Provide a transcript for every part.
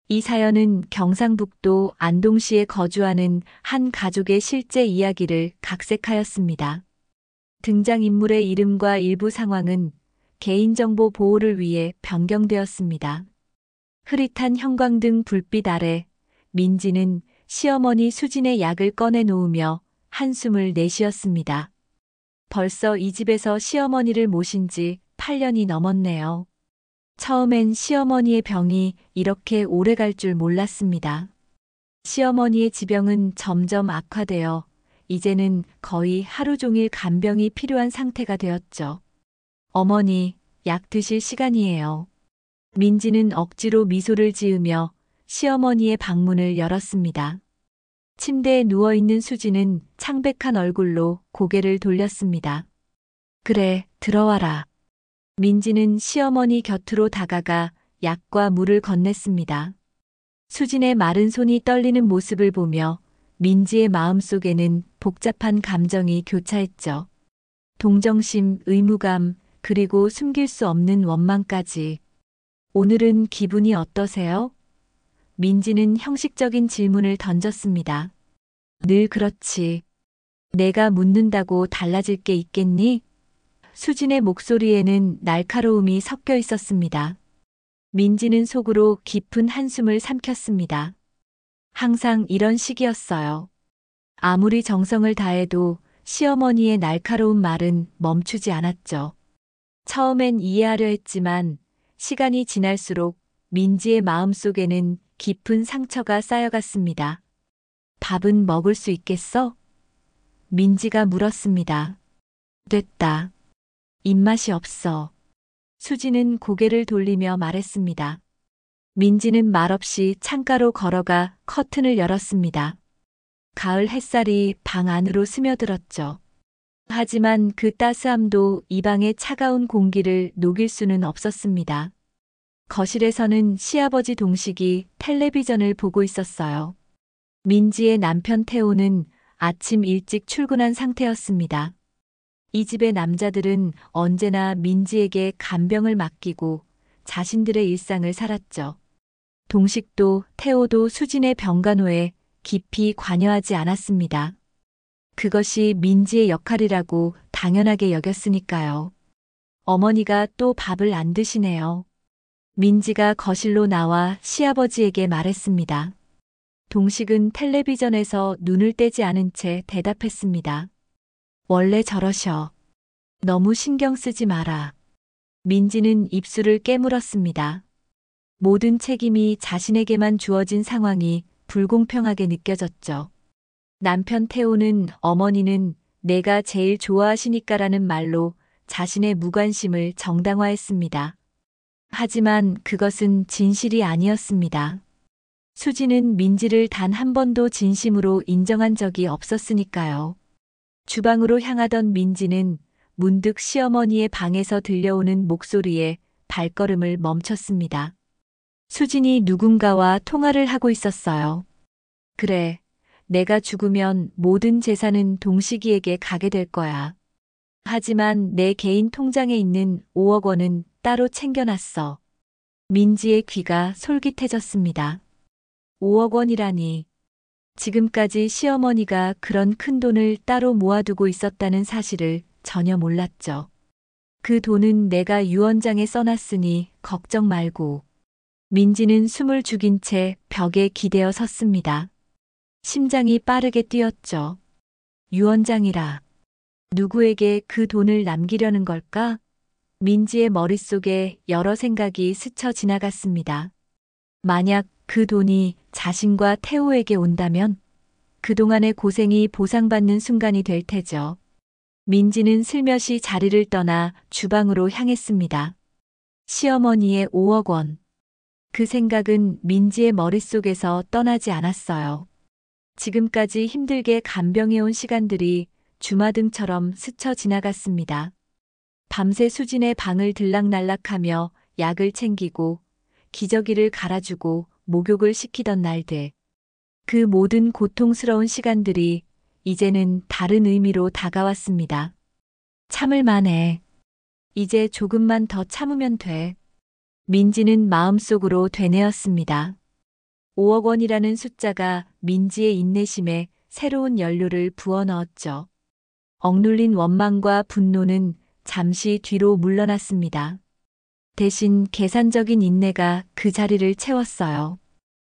이 사연은 경상북도 안동시에 거주하는 한 가족의 실제 이야기를 각색하였습니다. 등장인물의 이름과 일부 상황은 개인정보 보호를 위해 변경되었습니다. 흐릿한 형광등 불빛 아래 민지는 시어머니 수진의 약을 꺼내 놓으며 한숨을 내쉬었습니다. 벌써 이 집에서 시어머니를 모신 지 8년이 넘었네요. 처음엔 시어머니의 병이 이렇게 오래 갈 줄 몰랐습니다. 시어머니의 지병은 점점 악화되어 이제는 거의 하루 종일 간병이 필요한 상태가 되었죠. 어머니, 약 드실 시간이에요. 민지는 억지로 미소를 지으며 시어머니의 방문을 열었습니다. 침대에 누워있는 수지는 창백한 얼굴로 고개를 돌렸습니다. 그래, 들어와라. 민지는 시어머니 곁으로 다가가 약과 물을 건넸습니다. 수진의 마른 손이 떨리는 모습을 보며 민지의 마음속에는 복잡한 감정이 교차했죠. 동정심, 의무감, 그리고 숨길 수 없는 원망까지. 오늘은 기분이 어떠세요? 민지는 형식적인 질문을 던졌습니다. 늘 그렇지. 내가 묻는다고 달라질 게 있겠니? 수진의 목소리에는 날카로움이 섞여 있었습니다. 민지는 속으로 깊은 한숨을 삼켰습니다. 항상 이런 식이었어요. 아무리 정성을 다해도 시어머니의 날카로운 말은 멈추지 않았죠. 처음엔 이해하려 했지만 시간이 지날수록 민지의 마음속에는 깊은 상처가 쌓여갔습니다. 밥은 먹을 수 있겠어? 민지가 물었습니다. 됐다. 입맛이 없어. 수지는 고개를 돌리며 말했습니다. 민지는 말없이 창가로 걸어가 커튼을 열었습니다. 가을 햇살이 방 안으로 스며들었죠. 하지만 그 따스함도 이 방의 차가운 공기를 녹일 수는 없었습니다. 거실에서는 시아버지 동식이 텔레비전을 보고 있었어요. 민지의 남편 태호는 아침 일찍 출근한 상태였습니다. 이 집의 남자들은 언제나 민지에게 간병을 맡기고 자신들의 일상을 살았죠. 동식도 태호도 수진의 병간호에 깊이 관여하지 않았습니다. 그것이 민지의 역할이라고 당연하게 여겼으니까요. 어머니가 또 밥을 안 드시네요. 민지가 거실로 나와 시아버지에게 말했습니다. 동식은 텔레비전에서 눈을 떼지 않은 채 대답했습니다. 원래 저러셔. 너무 신경 쓰지 마라. 민지는 입술을 깨물었습니다. 모든 책임이 자신에게만 주어진 상황이 불공평하게 느껴졌죠. 남편 태호는 어머니는 내가 제일 좋아하시니까라는 말로 자신의 무관심을 정당화했습니다. 하지만 그것은 진실이 아니었습니다. 수지는 민지를 단 한 번도 진심으로 인정한 적이 없었으니까요. 주방으로 향하던 민지는 문득 시어머니의 방에서 들려오는 목소리에 발걸음을 멈췄습니다. 수진이 누군가와 통화를 하고 있었어요. 그래, 내가 죽으면 모든 재산은 동식이에게 가게 될 거야. 하지만 내 개인 통장에 있는 5억 원은 따로 챙겨놨어. 민지의 귀가 솔깃해졌습니다. 5억 원이라니. 지금까지 시어머니가 그런 큰 돈을 따로 모아두고 있었다는 사실을 전혀 몰랐죠. 그 돈은 내가 유언장에 써놨으니 걱정 말고. 민지는 숨을 죽인 채 벽에 기대어 섰습니다. 심장이 빠르게 뛰었죠. 유언장이라. 누구에게 그 돈을 남기려는 걸까? 민지의 머릿속에 여러 생각이 스쳐 지나갔습니다. 만약 그 돈이 자신과 태호에게 온다면 그동안의 고생이 보상받는 순간이 될 테죠. 민지는 슬며시 자리를 떠나 주방으로 향했습니다. 시어머니의 5억 원. 그 생각은 민지의 머릿속에서 떠나지 않았어요. 지금까지 힘들게 간병해온 시간들이 주마등처럼 스쳐 지나갔습니다. 밤새 수진의 방을 들락날락하며 약을 챙기고 기저귀를 갈아주고 목욕을 시키던 날들. 그 모든 고통스러운 시간들이 이제는 다른 의미로 다가왔습니다. 참을 만해. 이제 조금만 더 참으면 돼. 민지는 마음속으로 되뇌었습니다. 5억 원이라는 숫자가 민지의 인내심에 새로운 연료를 부어넣었죠. 억눌린 원망과 분노는 잠시 뒤로 물러났습니다. 대신 계산적인 인내가 그 자리를 채웠어요.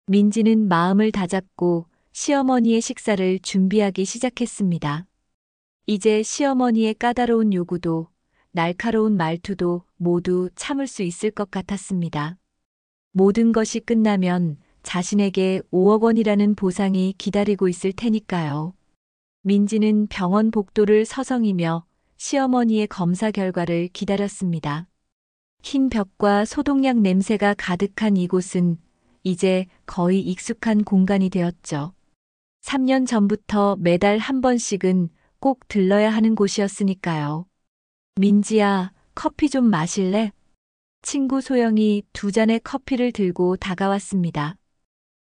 민지는 마음을 다잡고 시어머니의 식사를 준비하기 시작했습니다. 이제 시어머니의 까다로운 요구도 날카로운 말투도 모두 참을 수 있을 것 같았습니다. 모든 것이 끝나면 자신에게 5억 원이라는 보상이 기다리고 있을 테니까요. 민지는 병원 복도를 서성이며 시어머니의 검사 결과를 기다렸습니다. 흰 벽과 소독약 냄새가 가득한 이곳은 이제 거의 익숙한 공간이 되었죠. 3년 전부터 매달 한 번씩은 꼭 들러야 하는 곳이었으니까요. 민지야, 커피 좀 마실래? 친구 소영이 2잔의 커피를 들고 다가왔습니다.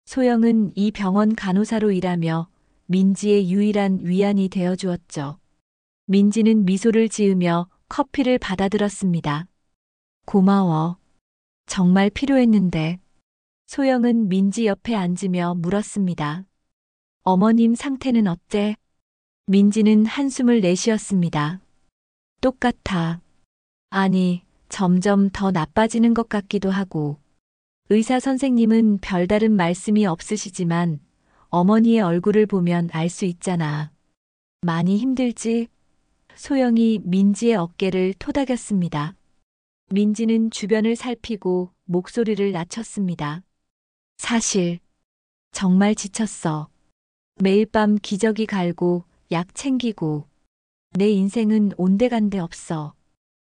소영은 이 병원 간호사로 일하며 민지의 유일한 위안이 되어 주었죠. 민지는 미소를 지으며 커피를 받아들었습니다. 고마워. 정말 필요했는데. 소영은 민지 옆에 앉으며 물었습니다. 어머님 상태는 어때? 민지는 한숨을 내쉬었습니다. 똑같아. 아니, 점점 더 나빠지는 것 같기도 하고. 의사 선생님은 별다른 말씀이 없으시지만 어머니의 얼굴을 보면 알 수 있잖아. 많이 힘들지? 소영이 민지의 어깨를 토닥였습니다. 민지는 주변을 살피고 목소리를 낮췄습니다. 사실, 정말 지쳤어. 매일 밤 기저귀 갈고 약 챙기고 내 인생은 온데간데 없어.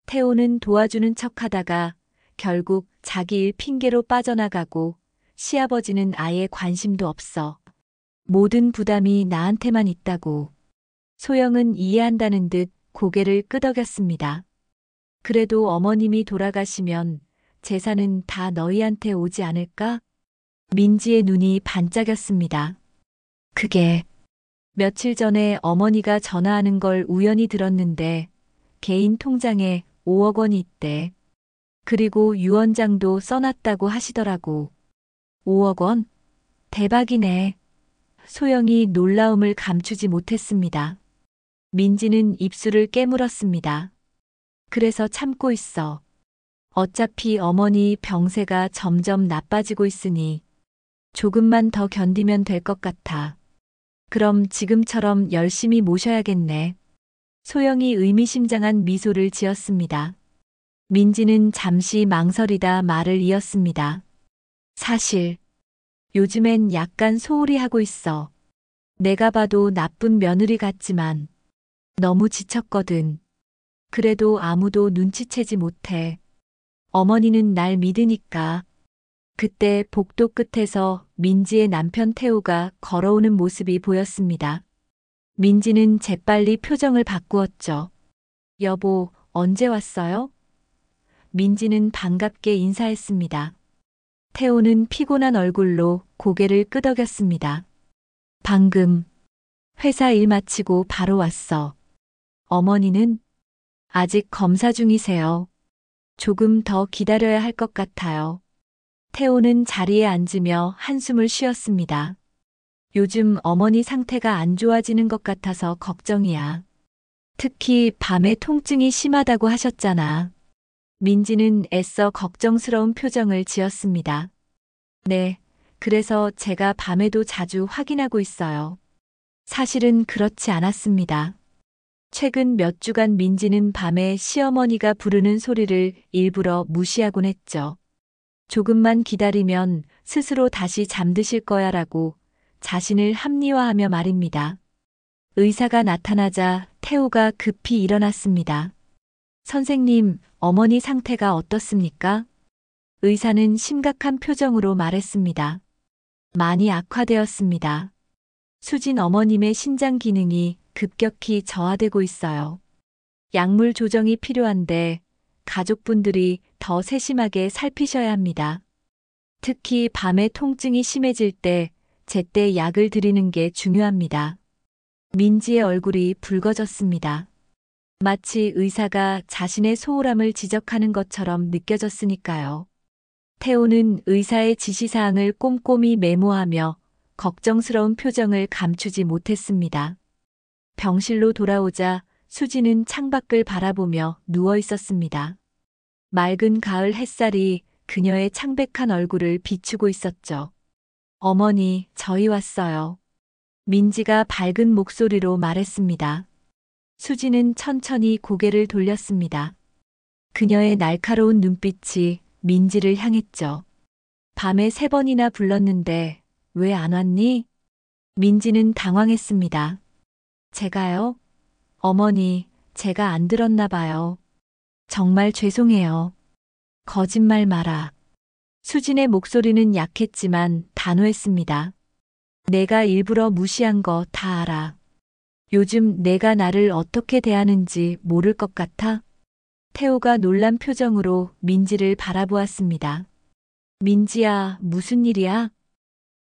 태호는 도와주는 척 하다가 결국 자기 일 핑계로 빠져나가고 시아버지는 아예 관심도 없어. 모든 부담이 나한테만 있다고. 소영은 이해한다는 듯 고개를 끄덕였습니다. 그래도 어머님이 돌아가시면 재산은 다 너희한테 오지 않을까? 민지의 눈이 반짝였습니다. 그게 며칠 전에 어머니가 전화하는 걸 우연히 들었는데 개인 통장에 5억 원이 있대. 그리고 유언장도 써놨다고 하시더라고. 5억 원? 대박이네. 소영이 놀라움을 감추지 못했습니다. 민지는 입술을 깨물었습니다. 그래서 참고 있어. 어차피 어머니 병세가 점점 나빠지고 있으니 조금만 더 견디면 될 것 같아. 그럼 지금처럼 열심히 모셔야겠네. 소영이 의미심장한 미소를 지었습니다. 민지는 잠시 망설이다 말을 이었습니다. 사실, 요즘엔 약간 소홀히 하고 있어. 내가 봐도 나쁜 며느리 같지만 너무 지쳤거든. 그래도 아무도 눈치채지 못해. 어머니는 날 믿으니까. 그때 복도 끝에서 민지의 남편 태우가 걸어오는 모습이 보였습니다. 민지는 재빨리 표정을 바꾸었죠. 여보, 언제 왔어요? 민지는 반갑게 인사했습니다. 태호는 피곤한 얼굴로 고개를 끄덕였습니다. 방금 회사 일 마치고 바로 왔어. 어머니는 아직 검사 중이세요. 조금 더 기다려야 할 것 같아요. 태호는 자리에 앉으며 한숨을 쉬었습니다. 요즘 어머니 상태가 안 좋아지는 것 같아서 걱정이야. 특히 밤에 통증이 심하다고 하셨잖아. 민지는 애써 걱정스러운 표정을 지었습니다. 네, 그래서 제가 밤에도 자주 확인하고 있어요. 사실은 그렇지 않았습니다. 최근 몇 주간 민지는 밤에 시어머니가 부르는 소리를 일부러 무시하곤 했죠. 조금만 기다리면 스스로 다시 잠드실 거야라고 자신을 합리화하며 말입니다. 의사가 나타나자 태호가 급히 일어났습니다. 선생님, 어머니 상태가 어떻습니까? 의사는 심각한 표정으로 말했습니다. 많이 악화되었습니다. 수진 어머님의 신장 기능이 급격히 저하되고 있어요. 약물 조정이 필요한데 가족분들이 더 세심하게 살피셔야 합니다. 특히 밤에 통증이 심해질 때 제때 약을 드리는 게 중요합니다. 민지의 얼굴이 붉어졌습니다. 마치 의사가 자신의 소홀함을 지적하는 것처럼 느껴졌으니까요. 태호는 의사의 지시사항을 꼼꼼히 메모하며 걱정스러운 표정을 감추지 못했습니다. 병실로 돌아오자 수지는 창밖을 바라보며 누워 있었습니다. 맑은 가을 햇살이 그녀의 창백한 얼굴을 비추고 있었죠. 어머니, 저희 왔어요. 민지가 밝은 목소리로 말했습니다. 수지는 천천히 고개를 돌렸습니다. 그녀의 날카로운 눈빛이 민지를 향했죠. 밤에 3번이나 불렀는데 왜 안 왔니? 민지는 당황했습니다. 제가요? 어머니, 제가 안 들었나 봐요. 정말 죄송해요. 거짓말 마라. 수진의 목소리는 약했지만 단호했습니다. 내가 일부러 무시한 거 다 알아. 요즘 내가 나를 어떻게 대하는지 모를 것 같아? 태호가 놀란 표정으로 민지를 바라보았습니다. 민지야, 무슨 일이야?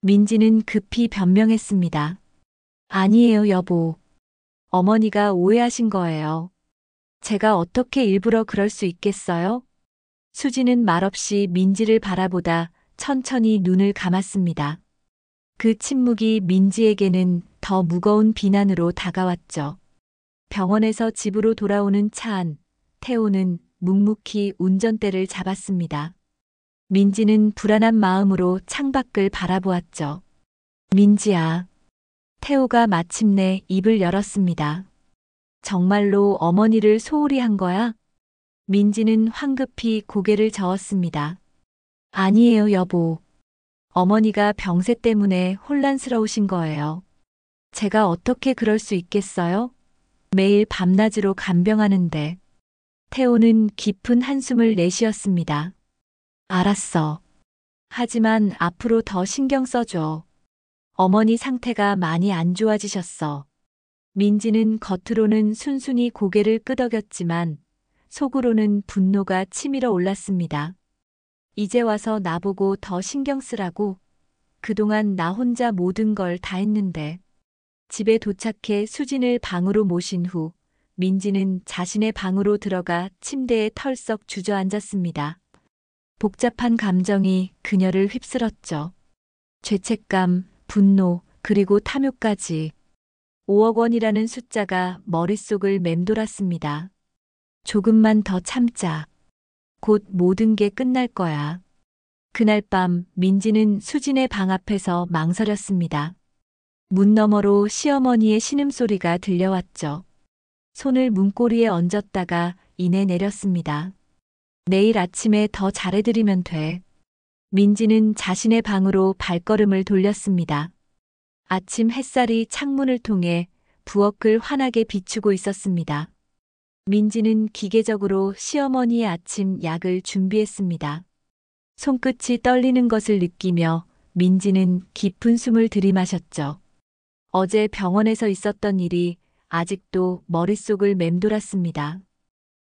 민지는 급히 변명했습니다. 아니에요, 여보. 어머니가 오해하신 거예요. 제가 어떻게 일부러 그럴 수 있겠어요? 수지는 말없이 민지를 바라보다 천천히 눈을 감았습니다. 그 침묵이 민지에게는 더 무거운 비난으로 다가왔죠. 병원에서 집으로 돌아오는 차 안, 태호는 묵묵히 운전대를 잡았습니다. 민지는 불안한 마음으로 창밖을 바라보았죠. 민지야. 태호가 마침내 입을 열었습니다. 정말로 어머니를 소홀히 한 거야? 민지는 황급히 고개를 저었습니다. 아니에요, 여보. 어머니가 병세 때문에 혼란스러우신 거예요. 제가 어떻게 그럴 수 있겠어요? 매일 밤낮으로 간병하는데. 태호는 깊은 한숨을 내쉬었습니다. 알았어. 하지만 앞으로 더 신경 써줘. 어머니 상태가 많이 안 좋아지셨어. 민지는 겉으로는 순순히 고개를 끄덕였지만 속으로는 분노가 치밀어 올랐습니다. 이제 와서 나보고 더 신경 쓰라고? 그동안 나 혼자 모든 걸 다 했는데. 집에 도착해 수진을 방으로 모신 후 민지는 자신의 방으로 들어가 침대에 털썩 주저앉았습니다. 복잡한 감정이 그녀를 휩쓸었죠. 죄책감, 분노, 그리고 탐욕까지. 5억 원이라는 숫자가 머릿속을 맴돌았습니다. 조금만 더 참자. 곧 모든 게 끝날 거야. 그날 밤 민지는 수진의 방 앞에서 망설였습니다. 문 너머로 시어머니의 신음소리가 들려왔죠. 손을 문고리에 얹었다가 이내 내렸습니다. 내일 아침에 더 잘해드리면 돼. 민지는 자신의 방으로 발걸음을 돌렸습니다. 아침 햇살이 창문을 통해 부엌을 환하게 비추고 있었습니다. 민지는 기계적으로 시어머니의 아침 약을 준비했습니다. 손끝이 떨리는 것을 느끼며 민지는 깊은 숨을 들이마셨죠. 어제 병원에서 있었던 일이 아직도 머릿속을 맴돌았습니다.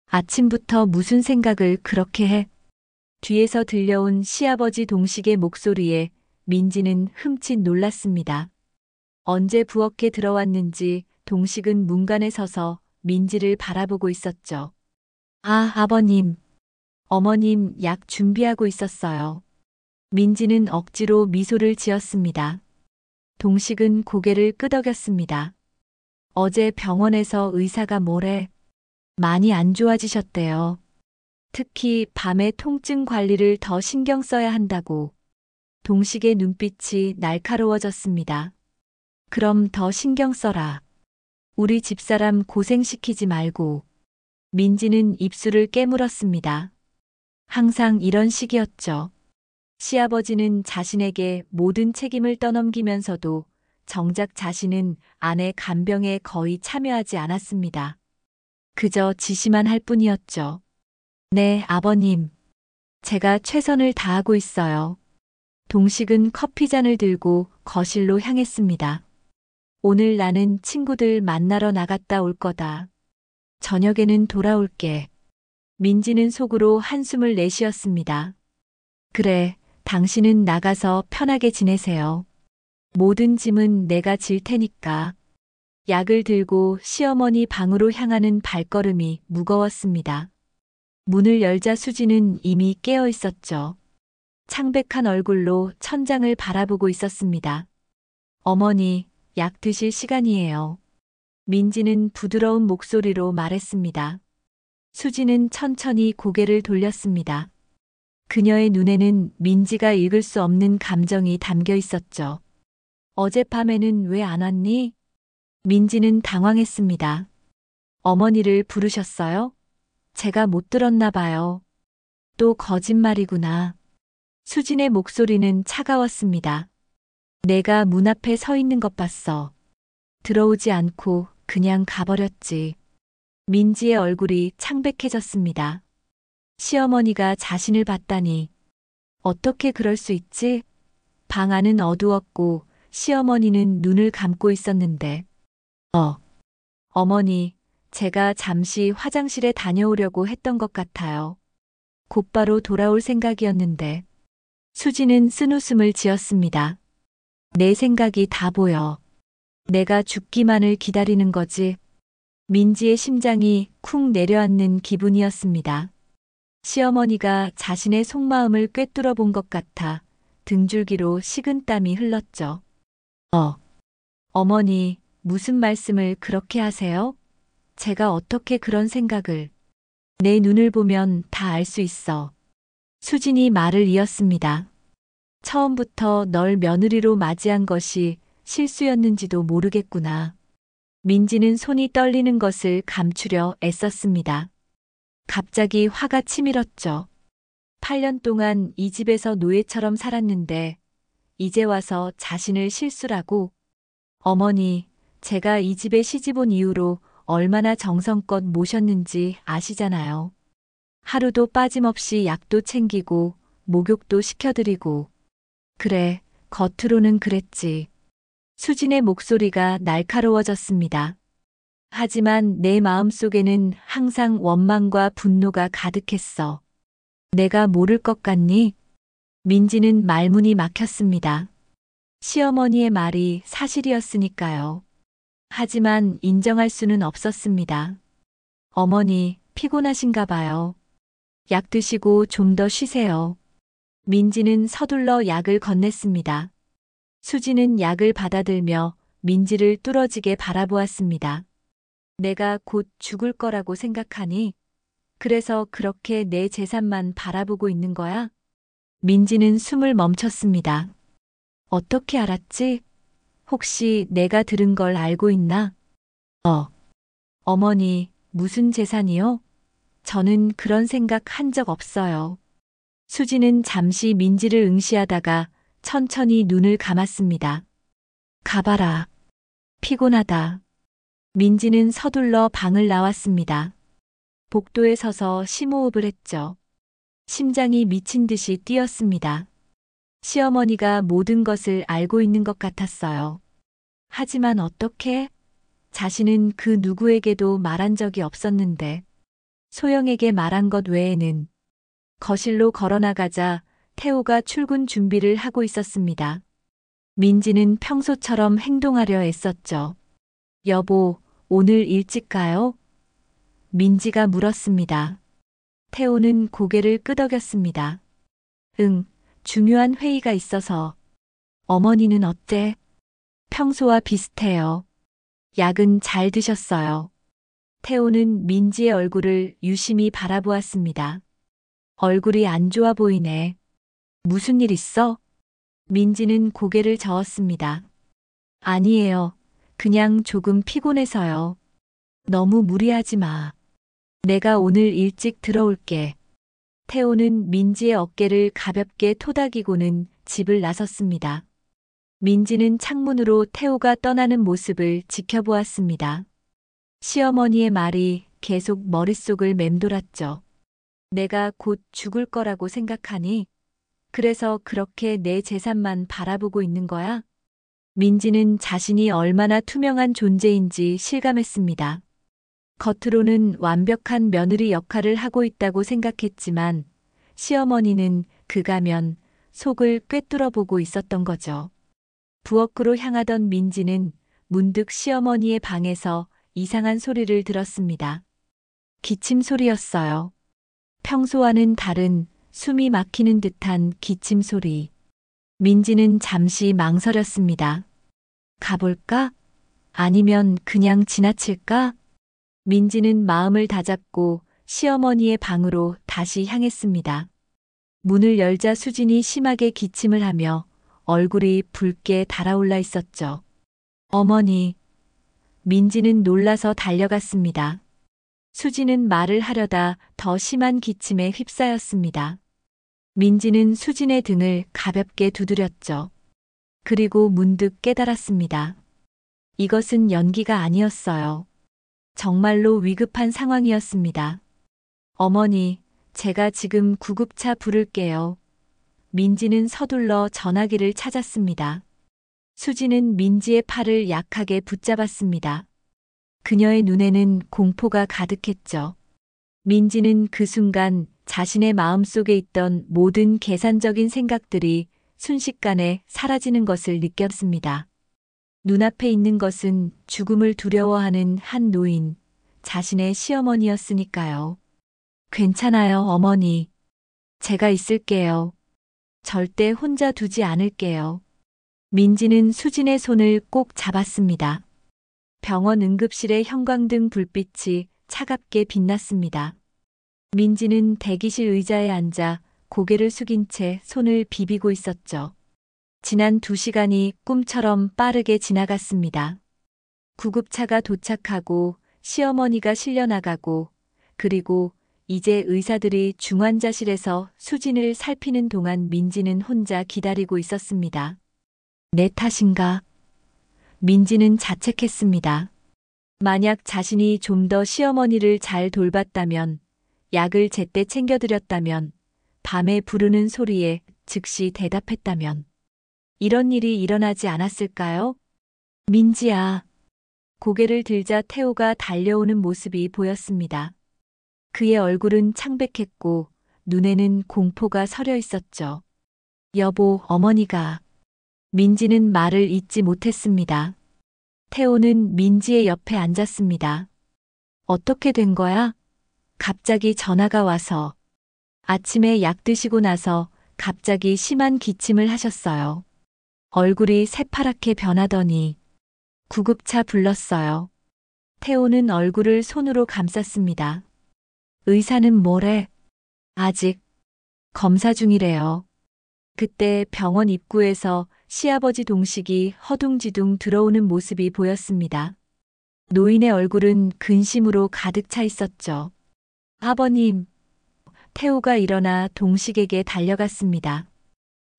아침부터 무슨 생각을 그렇게 해? 뒤에서 들려온 시아버지 동식의 목소리에 민지는 흠칫 놀랐습니다. 언제 부엌에 들어왔는지 동식은 문간에 서서 민지를 바라보고 있었죠. 아, 아버님. 어머님 약 준비하고 있었어요. 민지는 억지로 미소를 지었습니다. 동식은 고개를 끄덕였습니다. 어제 병원에서 의사가 뭐래? 많이 안 좋아지셨대요. 특히 밤에 통증 관리를 더 신경 써야 한다고. 동식의 눈빛이 날카로워졌습니다. 그럼 더 신경 써라. 우리 집사람 고생시키지 말고. 민지는 입술을 깨물었습니다. 항상 이런 식이었죠. 시아버지는 자신에게 모든 책임을 떠넘기면서도 정작 자신은 아내 간병에 거의 참여하지 않았습니다. 그저 지시만 할 뿐이었죠. 네, 아버님. 제가 최선을 다하고 있어요. 동식은 커피잔을 들고 거실로 향했습니다. 오늘 나는 친구들 만나러 나갔다 올 거다. 저녁에는 돌아올게. 민지는 속으로 한숨을 내쉬었습니다. 그래, 당신은 나가서 편하게 지내세요. 모든 짐은 내가 질 테니까. 약을 들고 시어머니 방으로 향하는 발걸음이 무거웠습니다. 문을 열자 수지는 이미 깨어 있었죠. 창백한 얼굴로 천장을 바라보고 있었습니다. 어머니, 약 드실 시간이에요. 민지는 부드러운 목소리로 말했습니다. 수지는 천천히 고개를 돌렸습니다. 그녀의 눈에는 민지가 읽을 수 없는 감정이 담겨 있었죠. 어젯밤에는 왜 안 왔니? 민지는 당황했습니다. 어머니를 부르셨어요? 제가 못 들었나 봐요. 또 거짓말이구나. 수진의 목소리는 차가웠습니다. 내가 문 앞에 서 있는 것 봤어. 들어오지 않고 그냥 가버렸지. 민지의 얼굴이 창백해졌습니다. 시어머니가 자신을 봤다니. 어떻게 그럴 수 있지? 방 안은 어두웠고 시어머니는 눈을 감고 있었는데. 어머니, 제가 잠시 화장실에 다녀오려고 했던 것 같아요. 곧바로 돌아올 생각이었는데. 수지는 쓴웃음을 지었습니다. 내 생각이 다 보여. 내가 죽기만을 기다리는 거지. 민지의 심장이 쿵 내려앉는 기분이었습니다. 시어머니가 자신의 속마음을 꿰뚫어 본 것 같아 등줄기로 식은땀이 흘렀죠. 어머니, 무슨 말씀을 그렇게 하세요? 제가 어떻게 그런 생각을. 내 눈을 보면 다 알 수 있어. 수진이 말을 이었습니다. 처음부터 널 며느리로 맞이한 것이 실수였는지도 모르겠구나. 민지는 손이 떨리는 것을 감추려 애썼습니다. 갑자기 화가 치밀었죠. 8년 동안 이 집에서 노예처럼 살았는데 이제 와서 자신을 실수라고. 어머니, 제가 이 집에 시집 온 이후로 얼마나 정성껏 모셨는지 아시잖아요. 하루도 빠짐없이 약도 챙기고 목욕도 시켜드리고. 그래, 겉으로는 그랬지. 수진의 목소리가 날카로워졌습니다. 하지만 내 마음속에는 항상 원망과 분노가 가득했어. 내가 모를 것 같니? 민지는 말문이 막혔습니다. 시어머니의 말이 사실이었으니까요. 하지만 인정할 수는 없었습니다. 어머니, 피곤하신가 봐요. 약 드시고 좀 더 쉬세요. 민지는 서둘러 약을 건넸습니다. 수지는 약을 받아들며 민지를 뚫어지게 바라보았습니다. 내가 곧 죽을 거라고 생각하니? 그래서 그렇게 내 재산만 바라보고 있는 거야? 민지는 숨을 멈췄습니다. 어떻게 알았지? 혹시 내가 들은 걸 알고 있나? 어머니, 무슨 재산이요? 저는 그런 생각 한 적 없어요. 수지는 잠시 민지를 응시하다가 천천히 눈을 감았습니다. 가봐라. 피곤하다. 민지는 서둘러 방을 나왔습니다. 복도에 서서 심호흡을 했죠. 심장이 미친 듯이 뛰었습니다. 시어머니가 모든 것을 알고 있는 것 같았어요. 하지만 어떻게? 자신은 그 누구에게도 말한 적이 없었는데 소영에게 말한 것 외에는. 거실로 걸어나가자 태호가 출근 준비를 하고 있었습니다. 민지는 평소처럼 행동하려 애썼죠. 여보, 오늘 일찍 가요? 민지가 물었습니다. 태호는 고개를 끄덕였습니다. 응, 중요한 회의가 있어서. 어머니는 어때? 평소와 비슷해요. 약은 잘 드셨어요. 태호는 민지의 얼굴을 유심히 바라보았습니다. 얼굴이 안 좋아 보이네. 무슨 일 있어? 민지는 고개를 저었습니다. 아니에요. 그냥 조금 피곤해서요. 너무 무리하지 마. 내가 오늘 일찍 들어올게. 태호는 민지의 어깨를 가볍게 토닥이고는 집을 나섰습니다. 민지는 창문으로 태호가 떠나는 모습을 지켜보았습니다. 시어머니의 말이 계속 머릿속을 맴돌았죠. 내가 곧 죽을 거라고 생각하니? 그래서 그렇게 내 재산만 바라보고 있는 거야? 민지는 자신이 얼마나 투명한 존재인지 실감했습니다. 겉으로는 완벽한 며느리 역할을 하고 있다고 생각했지만 시어머니는 그가면 속을 꿰뚫어 보고 있었던 거죠. 부엌으로 향하던 민지는 문득 시어머니의 방에서 이상한 소리를 들었습니다. 기침 소리였어요. 평소와는 다른 숨이 막히는 듯한 기침 소리. 민지는 잠시 망설였습니다. 가볼까? 아니면 그냥 지나칠까? 민지는 마음을 다잡고 시어머니의 방으로 다시 향했습니다. 문을 열자 수진이 심하게 기침을 하며 얼굴이 붉게 달아올라 있었죠. 어머니. 민지는 놀라서 달려갔습니다. 수진은 말을 하려다 더 심한 기침에 휩싸였습니다. 민지는 수진의 등을 가볍게 두드렸죠. 그리고 문득 깨달았습니다. 이것은 연기가 아니었어요. 정말로 위급한 상황이었습니다. 어머니, 제가 지금 구급차 부를게요. 민지는 서둘러 전화기를 찾았습니다. 수진은 민지의 팔을 약하게 붙잡았습니다. 그녀의 눈에는 공포가 가득했죠. 민지는 그 순간 자신의 마음속에 있던 모든 계산적인 생각들이 순식간에 사라지는 것을 느꼈습니다. 눈앞에 있는 것은 죽음을 두려워하는 한 노인, 자신의 시어머니였으니까요. 괜찮아요, 어머니. 제가 있을게요. 절대 혼자 두지 않을게요. 민지는 수진의 손을 꼭 잡았습니다. 병원 응급실의 형광등 불빛이 차갑게 빛났습니다. 민지는 대기실 의자에 앉아 고개를 숙인 채 손을 비비고 있었죠. 지난 2시간이 꿈처럼 빠르게 지나갔습니다. 구급차가 도착하고 시어머니가 실려나가고 그리고 이제 의사들이 중환자실에서 수진을 살피는 동안 민지는 혼자 기다리고 있었습니다. 내 탓인가? 민지는 자책했습니다. 만약 자신이 좀 더 시어머니를 잘 돌봤다면, 약을 제때 챙겨드렸다면, 밤에 부르는 소리에 즉시 대답했다면, 이런 일이 일어나지 않았을까요? 민지야. 고개를 들자 태호가 달려오는 모습이 보였습니다. 그의 얼굴은 창백했고 눈에는 공포가 서려 있었죠. 여보, 어머니가. 민지는 말을 잇지 못했습니다. 태호는 민지의 옆에 앉았습니다. 어떻게 된 거야? 갑자기 전화가 와서. 아침에 약 드시고 나서 갑자기 심한 기침을 하셨어요. 얼굴이 새파랗게 변하더니 구급차 불렀어요. 태호는 얼굴을 손으로 감쌌습니다. 의사는 뭐래? 아직 검사 중이래요. 그때 병원 입구에서 시아버지 동식이 허둥지둥 들어오는 모습이 보였습니다. 노인의 얼굴은 근심으로 가득 차 있었죠. 아버님. 태호가 일어나 동식에게 달려갔습니다.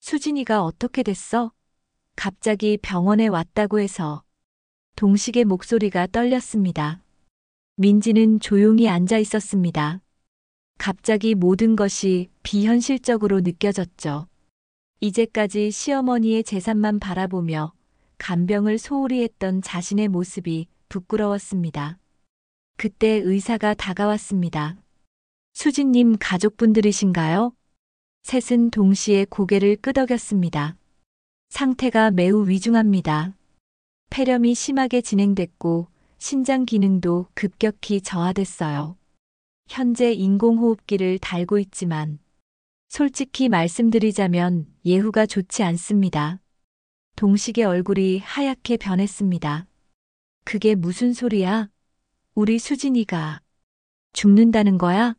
수진이가 어떻게 됐어? 갑자기 병원에 왔다고 해서. 동식의 목소리가 떨렸습니다. 민지는 조용히 앉아 있었습니다. 갑자기 모든 것이 비현실적으로 느껴졌죠. 이제까지 시어머니의 재산만 바라보며 간병을 소홀히 했던 자신의 모습이 부끄러웠습니다. 그때 의사가 다가왔습니다. 수진님 가족분들이신가요? 셋은 동시에 고개를 끄덕였습니다. 상태가 매우 위중합니다. 폐렴이 심하게 진행됐고 신장 기능도 급격히 저하됐어요. 현재 인공호흡기를 달고 있지만 솔직히 말씀드리자면 예후가 좋지 않습니다. 동식의 얼굴이 하얗게 변했습니다. 그게 무슨 소리야? 우리 수진이가 죽는다는 거야?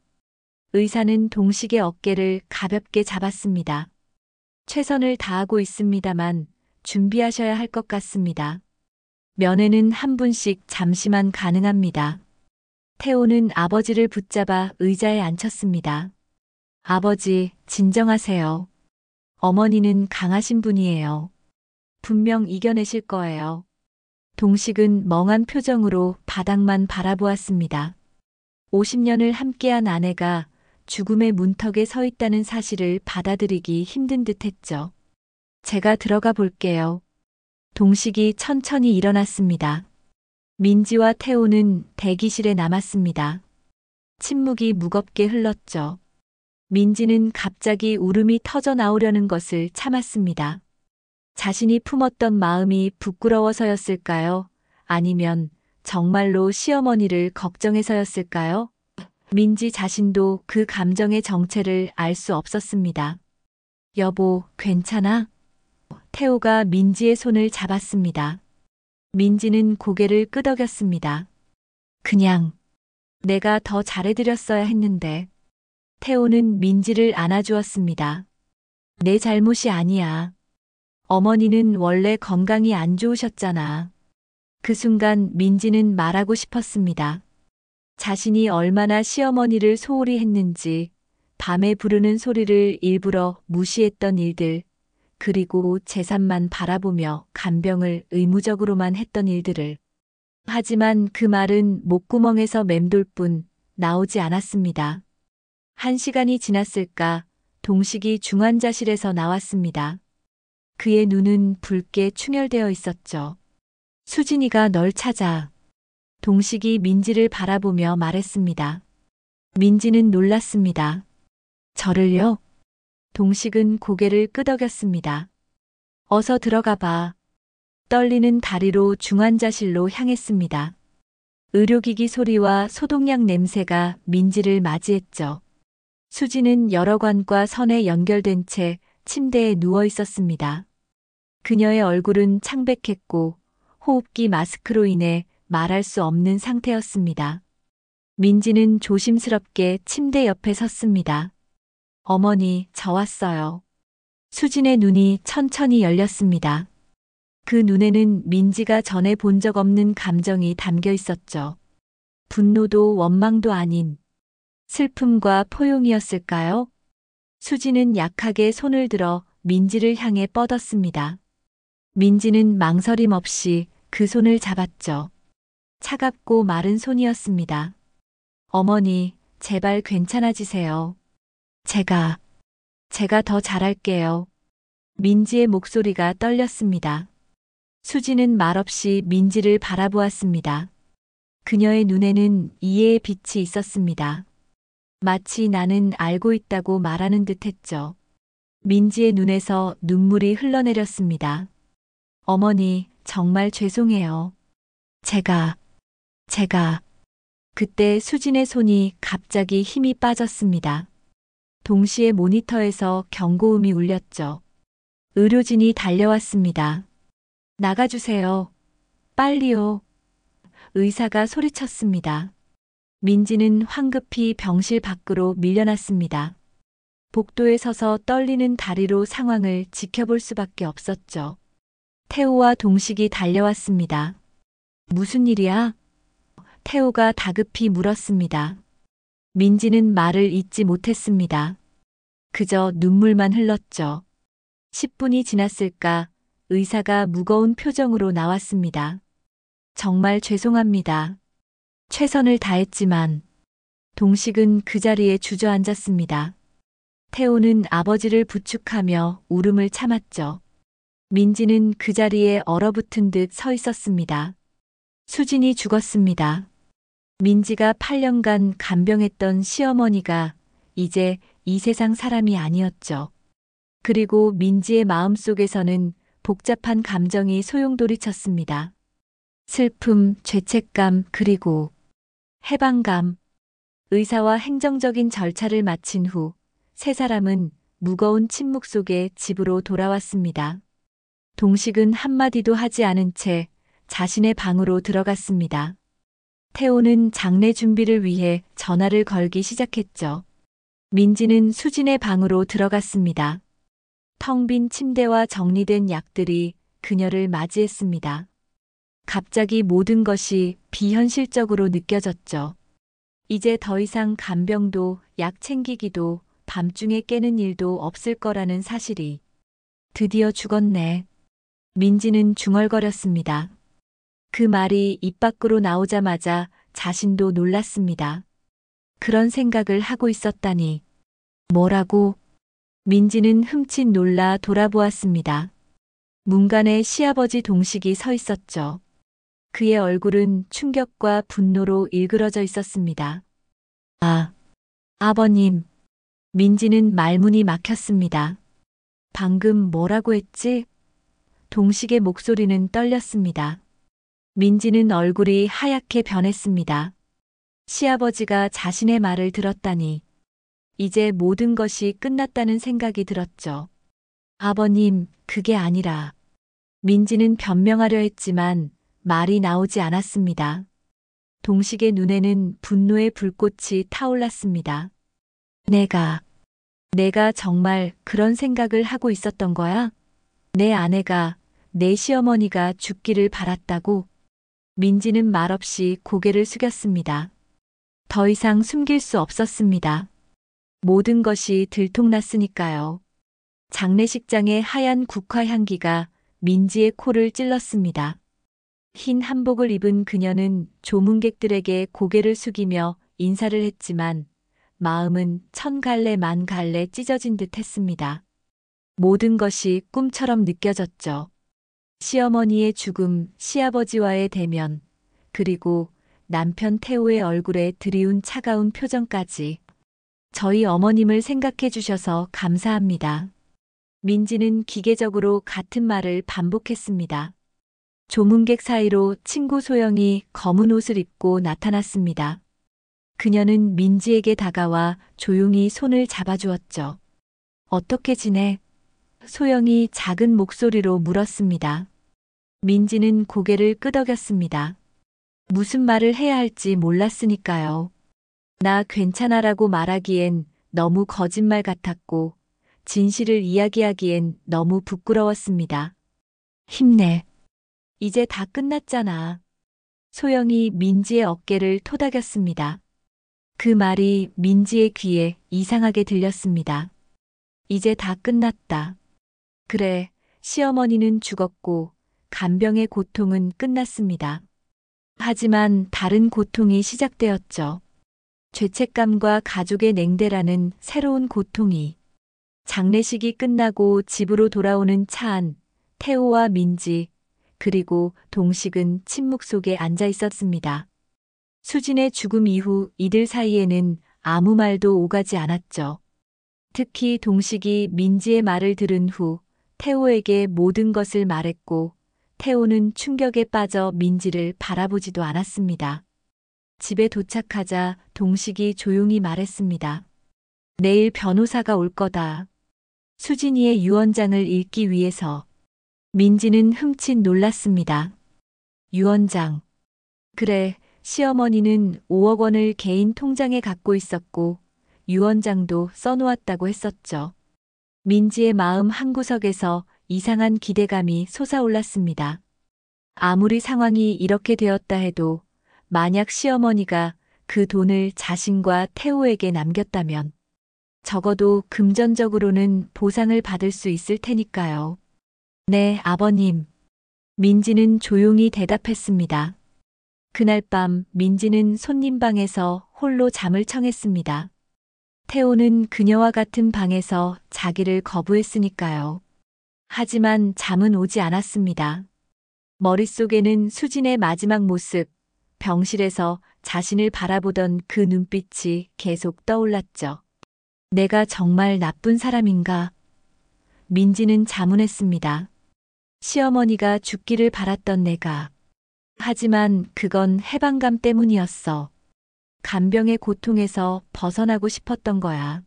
의사는 동식의 어깨를 가볍게 잡았습니다. 최선을 다하고 있습니다만 준비하셔야 할 것 같습니다. 면회는 한 분씩 잠시만 가능합니다. 태호는 아버지를 붙잡아 의자에 앉혔습니다. 아버지, 진정하세요. 어머니는 강하신 분이에요. 분명 이겨내실 거예요. 동식은 멍한 표정으로 바닥만 바라보았습니다. 50년을 함께한 아내가 죽음의 문턱에 서 있다는 사실을 받아들이기 힘든 듯 했죠. 제가 들어가 볼게요. 동식이 천천히 일어났습니다. 민지와 태호는 대기실에 남았습니다. 침묵이 무겁게 흘렀죠. 민지는 갑자기 울음이 터져 나오려는 것을 참았습니다. 자신이 품었던 마음이 부끄러워서였을까요? 아니면 정말로 시어머니를 걱정해서였을까요? 민지 자신도 그 감정의 정체를 알 수 없었습니다. 여보, 괜찮아? 태호가 민지의 손을 잡았습니다. 민지는 고개를 끄덕였습니다. 그냥 내가 더 잘해드렸어야 했는데. 태호는 민지를 안아주었습니다. 내 잘못이 아니야. 어머니는 원래 건강이 안 좋으셨잖아. 그 순간 민지는 말하고 싶었습니다. 자신이 얼마나 시어머니를 소홀히 했는지, 밤에 부르는 소리를 일부러 무시했던 일들, 그리고 재산만 바라보며 간병을 의무적으로만 했던 일들을. 하지만 그 말은 목구멍에서 맴돌 뿐 나오지 않았습니다. 1시간이 지났을까 동식이 중환자실에서 나왔습니다. 그의 눈은 붉게 충혈되어 있었죠. 수진이가 널 찾아. 동식이 민지를 바라보며 말했습니다. 민지는 놀랐습니다. 저를요? 동식은 고개를 끄덕였습니다. 어서 들어가 봐. 떨리는 다리로 중환자실로 향했습니다. 의료기기 소리와 소독약 냄새가 민지를 맞이했죠. 수지는 여러 관과 선에 연결된 채 침대에 누워 있었습니다. 그녀의 얼굴은 창백했고 호흡기 마스크로 인해 말할 수 없는 상태였습니다. 민지는 조심스럽게 침대 옆에 섰습니다. 어머니, 저 왔어요. 수진의 눈이 천천히 열렸습니다. 그 눈에는 민지가 전에 본 적 없는 감정이 담겨 있었죠. 분노도 원망도 아닌 슬픔과 포용이었을까요? 수지는 약하게 손을 들어 민지를 향해 뻗었습니다. 민지는 망설임 없이 그 손을 잡았죠. 차갑고 마른 손이었습니다. 어머니, 제발 괜찮아지세요. 제가 더 잘할게요. 민지의 목소리가 떨렸습니다. 수지는 말없이 민지를 바라보았습니다. 그녀의 눈에는 이해의 빛이 있었습니다. 마치 나는 알고 있다고 말하는 듯 했죠. 민지의 눈에서 눈물이 흘러내렸습니다. 어머니, 정말 죄송해요. 제가. 그때 수진의 손이 갑자기 힘이 빠졌습니다. 동시에 모니터에서 경고음이 울렸죠. 의료진이 달려왔습니다. 나가주세요. 빨리요. 의사가 소리쳤습니다. 민지는 황급히 병실 밖으로 밀려났습니다. 복도에 서서 떨리는 다리로 상황을 지켜볼 수밖에 없었죠. 태호와 동식이 달려왔습니다. 무슨 일이야? 태호가 다급히 물었습니다. 민지는 말을 잇지 못했습니다. 그저 눈물만 흘렀죠. 10분이 지났을까 의사가 무거운 표정으로 나왔습니다. 정말 죄송합니다. 최선을 다했지만. 동식은 그 자리에 주저앉았습니다. 태호는 아버지를 부축하며 울음을 참았죠. 민지는 그 자리에 얼어붙은 듯 서 있었습니다. 수진이 죽었습니다. 민지가 8년간 간병했던 시어머니가 이제 이 세상 사람이 아니었죠. 그리고 민지의 마음속에서는 복잡한 감정이 소용돌이쳤습니다. 슬픔, 죄책감, 그리고 해방감. 의사와 행정적인 절차를 마친 후 세 사람은 무거운 침묵 속에 집으로 돌아왔습니다. 동식은 한마디도 하지 않은 채 자신의 방으로 들어갔습니다. 태호는 장례 준비를 위해 전화를 걸기 시작했죠. 민지는 수진의 방으로 들어갔습니다. 텅 빈 침대와 정리된 약들이 그녀를 맞이했습니다. 갑자기 모든 것이 비현실적으로 느껴졌죠. 이제 더 이상 간병도 약 챙기기도 밤중에 깨는 일도 없을 거라는 사실이. 드디어 죽었네. 민지는 중얼거렸습니다. 그 말이 입 밖으로 나오자마자 자신도 놀랐습니다. 그런 생각을 하고 있었다니. 뭐라고? 민지는 흠칫 놀라 돌아보았습니다. 문간에 시아버지 동식이 서 있었죠. 그의 얼굴은 충격과 분노로 일그러져 있었습니다. 아, 아버님. 민지는 말문이 막혔습니다. 방금 뭐라고 했지? 동식의 목소리는 떨렸습니다. 민지는 얼굴이 하얗게 변했습니다. 시아버지가 자신의 말을 들었다니 이제 모든 것이 끝났다는 생각이 들었죠. 아버님, 그게 아니라 민지는 변명하려 했지만 말이 나오지 않았습니다. 동식의 눈에는 분노의 불꽃이 타올랐습니다. 내가 정말 그런 생각을 하고 있었던 거야? 내 아내가, 내 시어머니가 죽기를 바랐다고? 민지는 말없이 고개를 숙였습니다. 더 이상 숨길 수 없었습니다. 모든 것이 들통났으니까요. 장례식장의 하얀 국화 향기가 민지의 코를 찔렀습니다. 흰 한복을 입은 그녀는 조문객들에게 고개를 숙이며 인사를 했지만 마음은 천 갈래 만 갈래 찢어진 듯 했습니다. 모든 것이 꿈처럼 느껴졌죠. 시어머니의 죽음, 시아버지와의 대면, 그리고 남편 태호의 얼굴에 드리운 차가운 표정까지. 저희 어머님을 생각해 주셔서 감사합니다. 민지는 기계적으로 같은 말을 반복했습니다. 조문객 사이로 친구 소영이 검은 옷을 입고 나타났습니다. 그녀는 민지에게 다가와 조용히 손을 잡아주었죠. 어떻게 지내? 소영이 작은 목소리로 물었습니다. 민지는 고개를 끄덕였습니다. 무슨 말을 해야 할지 몰랐으니까요. 나 괜찮아라고 말하기엔 너무 거짓말 같았고, 진실을 이야기하기엔 너무 부끄러웠습니다. 힘내. 이제 다 끝났잖아. 소영이 민지의 어깨를 토닥였습니다. 그 말이 민지의 귀에 이상하게 들렸습니다. 이제 다 끝났다. 그래, 시어머니는 죽었고 간병의 고통은 끝났습니다. 하지만 다른 고통이 시작되었죠. 죄책감과 가족의 냉대라는 새로운 고통이. 장례식이 끝나고 집으로 돌아오는 차 안, 태호와 민지, 그리고 동식은 침묵 속에 앉아 있었습니다. 수진의 죽음 이후 이들 사이에는 아무 말도 오가지 않았죠. 특히 동식이 민지의 말을 들은 후 태호에게 모든 것을 말했고 태호는 충격에 빠져 민지를 바라보지도 않았습니다. 집에 도착하자 동식이 조용히 말했습니다. 내일 변호사가 올 거다. 수진이의 유언장을 읽기 위해서. 민지는 흠칫 놀랐습니다. 유언장. 그래, 시어머니는 5억 원을 개인 통장에 갖고 있었고 유언장도 써놓았다고 했었죠. 민지의 마음 한구석에서 이상한 기대감이 솟아올랐습니다. 아무리 상황이 이렇게 되었다 해도 만약 시어머니가 그 돈을 자신과 태호에게 남겼다면 적어도 금전적으로는 보상을 받을 수 있을 테니까요. 네, 아버님. 민지는 조용히 대답했습니다. 그날 밤 민지는 손님방에서 홀로 잠을 청했습니다. 태호는 그녀와 같은 방에서 자기를 거부했으니까요. 하지만 잠은 오지 않았습니다. 머릿속에는 수진의 마지막 모습, 병실에서 자신을 바라보던 그 눈빛이 계속 떠올랐죠. 내가 정말 나쁜 사람인가? 민지는 자문했습니다. 시어머니가 죽기를 바랐던 내가. 하지만 그건 해방감 때문이었어. 간병의 고통에서 벗어나고 싶었던 거야.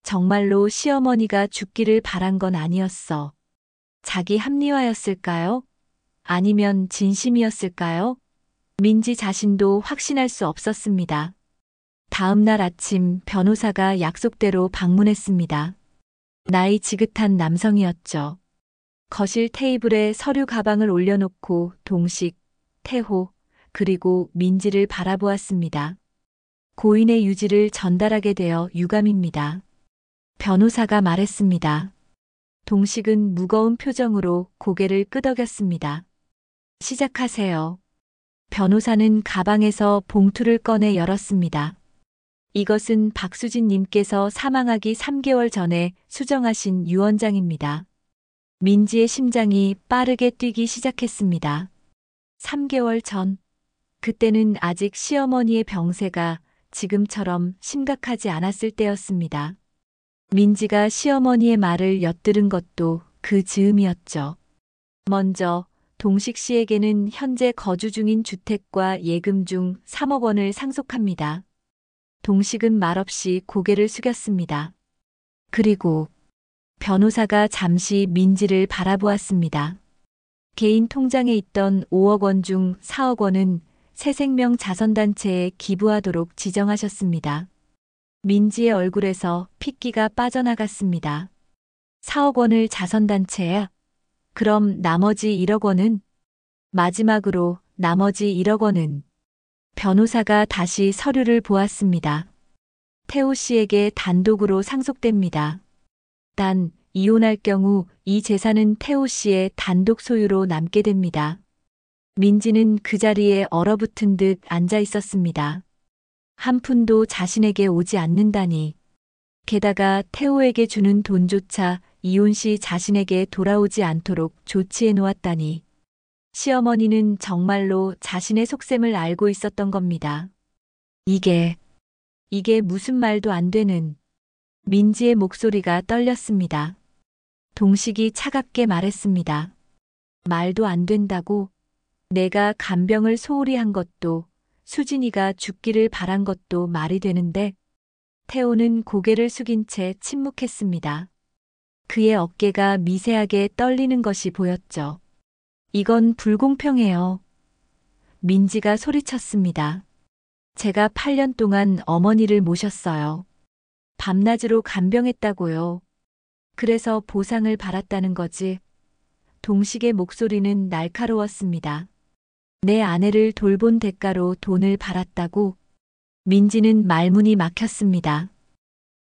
정말로 시어머니가 죽기를 바란 건 아니었어. 자기 합리화였을까요? 아니면 진심이었을까요? 민지 자신도 확신할 수 없었습니다. 다음 날 아침 변호사가 약속대로 방문했습니다. 나이 지긋한 남성이었죠. 거실 테이블에 서류 가방을 올려놓고 동식, 태호, 그리고 민지를 바라보았습니다. 고인의 유지를 전달하게 되어 유감입니다. 변호사가 말했습니다. 동식은 무거운 표정으로 고개를 끄덕였습니다. 시작하세요. 변호사는 가방에서 봉투를 꺼내 열었습니다. 이것은 박수진 님께서 사망하기 3개월 전에 수정하신 유언장입니다. 민지의 심장이 빠르게 뛰기 시작했습니다. 3개월 전. 그때는 아직 시어머니의 병세가 지금처럼 심각하지 않았을 때였습니다. 민지가 시어머니의 말을 엿들은 것도 그 즈음이었죠. 먼저 동식 씨에게는 현재 거주 중인 주택과 예금 중 3억 원을 상속합니다. 동식은 말없이 고개를 숙였습니다. 그리고 변호사가 잠시 민지를 바라보았습니다. 개인 통장에 있던 5억 원 중 4억 원은 새생명 자선단체에 기부하도록 지정하셨습니다. 민지의 얼굴에서 핏기가 빠져나갔습니다. 4억 원을 자선단체야? 그럼 나머지 1억 원은? 마지막으로 나머지 1억 원은? 변호사가 다시 서류를 보았습니다. 태호 씨에게 단독으로 상속됩니다. 단, 이혼할 경우 이 재산은 태호 씨의 단독 소유로 남게 됩니다. 민지는 그 자리에 얼어붙은 듯 앉아 있었습니다. 한 푼도 자신에게 오지 않는다니. 게다가 태호에게 주는 돈조차 이혼 시 자신에게 돌아오지 않도록 조치해 놓았다니. 시어머니는 정말로 자신의 속셈을 알고 있었던 겁니다. 이게 무슨 말도 안 되는. 민지의 목소리가 떨렸습니다. 동식이 차갑게 말했습니다. 말도 안 된다고? 내가 간병을 소홀히 한 것도 수진이가 죽기를 바란 것도 말이 되는데. 태호는 고개를 숙인 채 침묵했습니다. 그의 어깨가 미세하게 떨리는 것이 보였죠. 이건 불공평해요. 민지가 소리쳤습니다. 제가 8년 동안 어머니를 모셨어요. 밤낮으로 간병했다고요. 그래서 보상을 받았다는 거지. 동식의 목소리는 날카로웠습니다. 내 아내를 돌본 대가로 돈을 받았다고. 민지는 말문이 막혔습니다.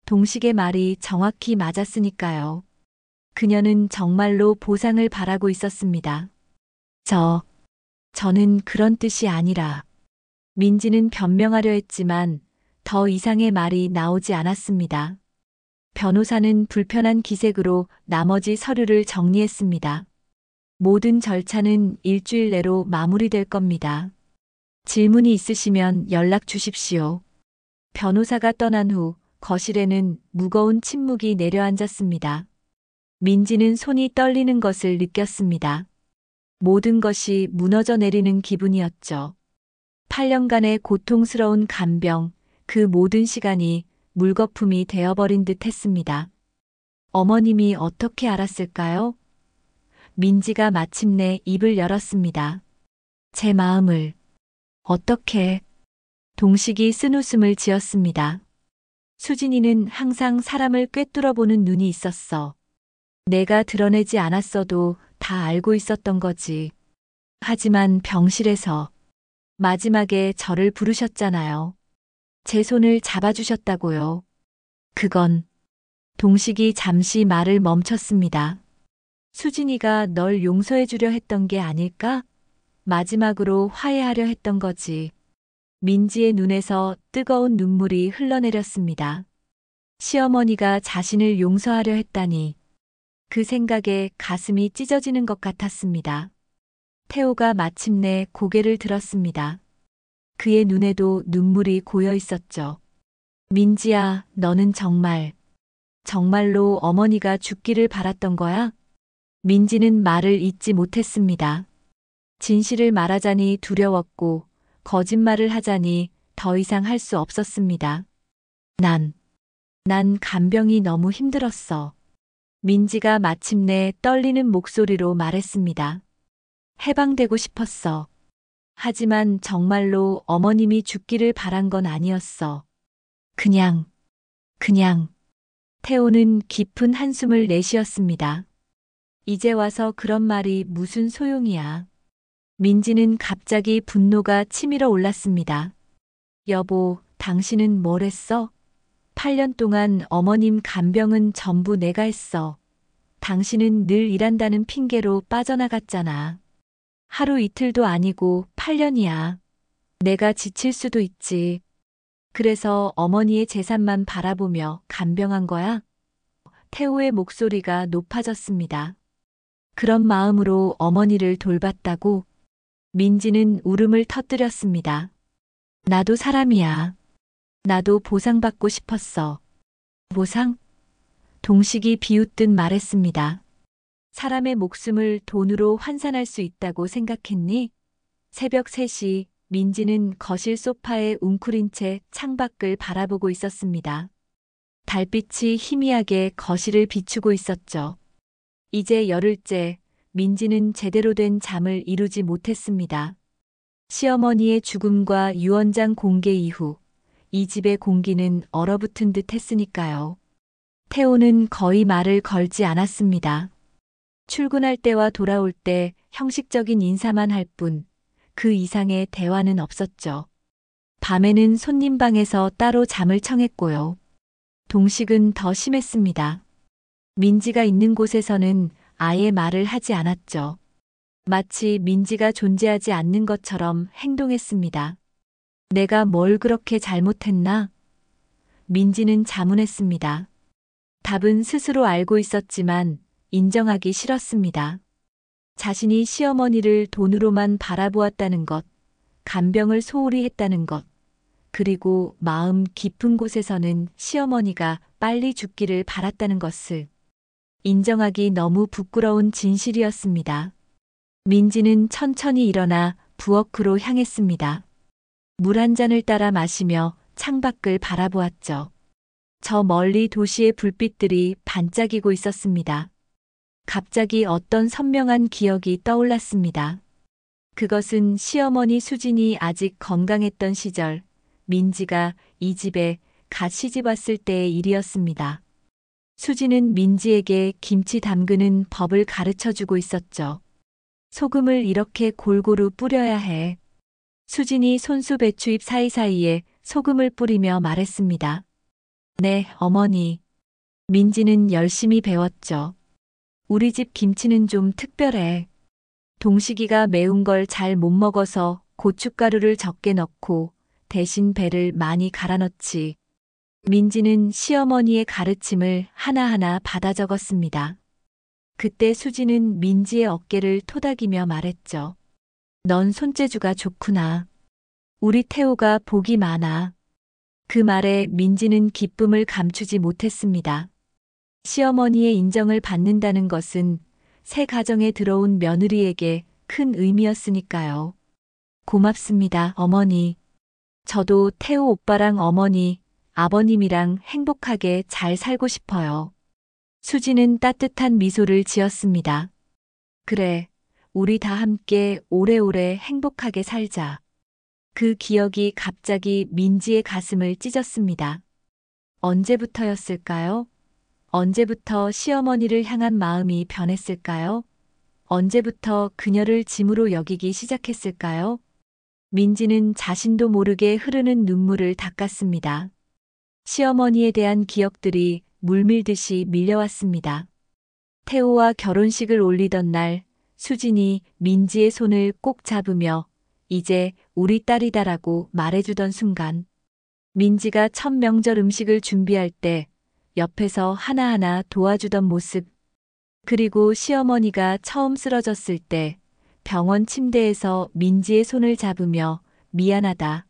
동식의 말이 정확히 맞았으니까요. 그녀는 정말로 보상을 바라고 있었습니다. 저는 그런 뜻이 아니라. 민지는 변명하려 했지만 더 이상의 말이 나오지 않았습니다. 변호사는 불편한 기색으로 나머지 서류를 정리했습니다. 모든 절차는 일주일 내로 마무리될 겁니다. 질문이 있으시면 연락 주십시오. 변호사가 떠난 후 거실에는 무거운 침묵이 내려앉았습니다. 민지는 손이 떨리는 것을 느꼈습니다. 모든 것이 무너져 내리는 기분이었죠. 8년간의 고통스러운 간병, 그 모든 시간이 물거품이 되어버린 듯 했습니다. 어머님이 어떻게 알았을까요? 민지가 마침내 입을 열었습니다. 제 마음을. 어떻게? 동식이 쓴웃음을 지었습니다. 수진이는 항상 사람을 꿰뚫어보는 눈이 있었어. 내가 드러내지 않았어도 다 알고 있었던 거지. 하지만 병실에서 마지막에 저를 부르셨잖아요. 제 손을 잡아주셨다고요. 그건. 동식이 잠시 말을 멈췄습니다. 수진이가 널 용서해주려 했던 게 아닐까? 마지막으로 화해하려 했던 거지. 민지의 눈에서 뜨거운 눈물이 흘러내렸습니다. 시어머니가 자신을 용서하려 했다니. 그 생각에 가슴이 찢어지는 것 같았습니다. 태호가 마침내 고개를 들었습니다. 그의 눈에도 눈물이 고여 있었죠. 민지야, 너는 정말로 어머니가 죽기를 바랐던 거야? 민지는 말을 잇지 못했습니다. 진실을 말하자니 두려웠고 거짓말을 하자니 더 이상 할 수 없었습니다. 난 간병이 너무 힘들었어. 민지가 마침내 떨리는 목소리로 말했습니다. 해방되고 싶었어. 하지만 정말로 어머님이 죽기를 바란 건 아니었어. 그냥. 태호는 깊은 한숨을 내쉬었습니다. 이제 와서 그런 말이 무슨 소용이야. 민지는 갑자기 분노가 치밀어 올랐습니다. 여보, 당신은 뭘 했어? 8년 동안 어머님 간병은 전부 내가 했어. 당신은 늘 일한다는 핑계로 빠져나갔잖아. 하루 이틀도 아니고 8년이야. 내가 지칠 수도 있지. 그래서 어머니의 재산만 바라보며 간병한 거야? 태호의 목소리가 높아졌습니다. 그런 마음으로 어머니를 돌봤다고? 민지는 울음을 터뜨렸습니다. 나도 사람이야. 나도 보상받고 싶었어. 보상? 동식이 비웃듯 말했습니다. 사람의 목숨을 돈으로 환산할 수 있다고 생각했니? 새벽 3시 민지는 거실 소파에 웅크린 채 창밖을 바라보고 있었습니다. 달빛이 희미하게 거실을 비추고 있었죠. 이제 열흘째 민지는 제대로 된 잠을 이루지 못했습니다. 시어머니의 죽음과 유언장 공개 이후 이 집의 공기는 얼어붙은 듯 했으니까요. 태호는 거의 말을 걸지 않았습니다. 출근할 때와 돌아올 때 형식적인 인사만 할 뿐 그 이상의 대화는 없었죠. 밤에는 손님 방에서 따로 잠을 청했고요. 동식은 더 심했습니다. 민지가 있는 곳에서는 아예 말을 하지 않았죠. 마치 민지가 존재하지 않는 것처럼 행동했습니다. 내가 뭘 그렇게 잘못했나? 민지는 자문했습니다. 답은 스스로 알고 있었지만 인정하기 싫었습니다. 자신이 시어머니를 돈으로만 바라보았다는 것, 간병을 소홀히 했다는 것, 그리고 마음 깊은 곳에서는 시어머니가 빨리 죽기를 바랐다는 것을 인정하기 너무 부끄러운 진실이었습니다. 민지는 천천히 일어나 부엌으로 향했습니다. 물 한 잔을 따라 마시며 창밖을 바라보았죠. 저 멀리 도시의 불빛들이 반짝이고 있었습니다. 갑자기 어떤 선명한 기억이 떠올랐습니다. 그것은 시어머니 수진이 아직 건강했던 시절, 민지가 이 집에 갓 시집 왔을 때의 일이었습니다. 수진은 민지에게 김치 담그는 법을 가르쳐 주고 있었죠. 소금을 이렇게 골고루 뿌려야 해. 수진이 손수 배추잎 사이사이에 소금을 뿌리며 말했습니다. 네, 어머니. 민지는 열심히 배웠죠. 우리 집 김치는 좀 특별해. 동식이가 매운 걸 잘 못 먹어서 고춧가루를 적게 넣고 대신 배를 많이 갈아 넣지. 민지는 시어머니의 가르침을 하나하나 받아 적었습니다. 그때 수지는 민지의 어깨를 토닥이며 말했죠. 넌 손재주가 좋구나. 우리 태호가 복이 많아. 그 말에 민지는 기쁨을 감추지 못했습니다. 시어머니의 인정을 받는다는 것은 새 가정에 들어온 며느리에게 큰 의미였으니까요. 고맙습니다, 어머니. 저도 태호 오빠랑 어머니, 아버님이랑 행복하게 잘 살고 싶어요. 수지는 따뜻한 미소를 지었습니다. 그래, 우리 다 함께 오래오래 행복하게 살자. 그 기억이 갑자기 민지의 가슴을 찢었습니다. 언제부터였을까요? 언제부터 시어머니를 향한 마음이 변했을까요? 언제부터 그녀를 짐으로 여기기 시작했을까요? 민지는 자신도 모르게 흐르는 눈물을 닦았습니다. 시어머니에 대한 기억들이 물밀듯이 밀려왔습니다. 태호와 결혼식을 올리던 날 수진이 민지의 손을 꼭 잡으며 이제 우리 딸이다라고 말해주던 순간 민지가 첫 명절 음식을 준비할 때 옆에서 하나하나 도와주던 모습, 그리고 시어머니가 처음 쓰러졌을 때 병원 침대에서 민지의 손을 잡으며 미안하다.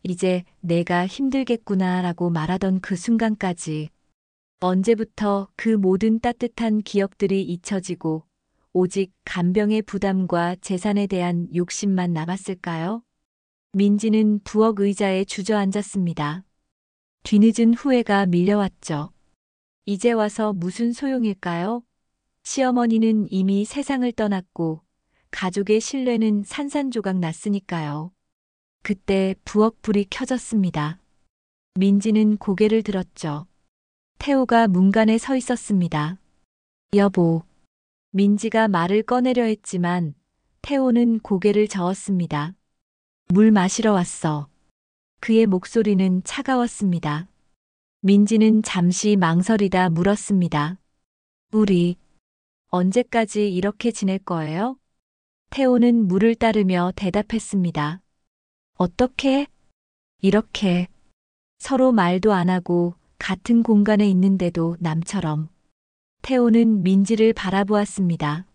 이제 내가 힘들겠구나 라고 말하던 그 순간까지 언제부터 그 모든 따뜻한 기억들이 잊혀지고 오직 간병의 부담과 재산에 대한 욕심만 남았을까요? 민지는 부엌 의자에 주저앉았습니다. 뒤늦은 후회가 밀려왔죠. 이제 와서 무슨 소용일까요? 시어머니는 이미 세상을 떠났고 가족의 신뢰는 산산조각 났으니까요. 그때 부엌 불이 켜졌습니다. 민지는 고개를 들었죠. 태호가 문간에 서 있었습니다. 여보. 민지가 말을 꺼내려 했지만 태호는 고개를 저었습니다. 물 마시러 왔어. 그의 목소리는 차가웠습니다. 민지는 잠시 망설이다 물었습니다. 우리 언제까지 이렇게 지낼 거예요? 태호는 물을 따르며 대답했습니다. 어떻게? 이렇게. 서로 말도 안 하고 같은 공간에 있는데도 남처럼. 태호는 민지를 바라보았습니다.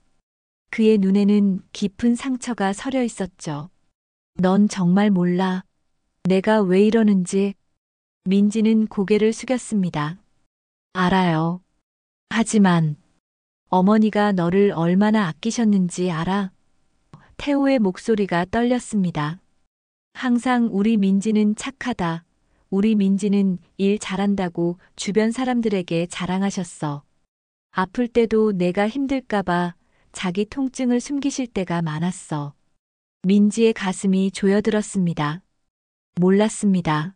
그의 눈에는 깊은 상처가 서려 있었죠. 넌 정말 몰라. 내가 왜 이러는지. 민지는 고개를 숙였습니다. 알아요. 하지만 어머니가 너를 얼마나 아끼셨는지 알아? 태호의 목소리가 떨렸습니다. 항상 우리 민지는 착하다. 우리 민지는 일 잘한다고 주변 사람들에게 자랑하셨어. 아플 때도 내가 힘들까봐 자기 통증을 숨기실 때가 많았어. 민지의 가슴이 조여들었습니다. 몰랐습니다.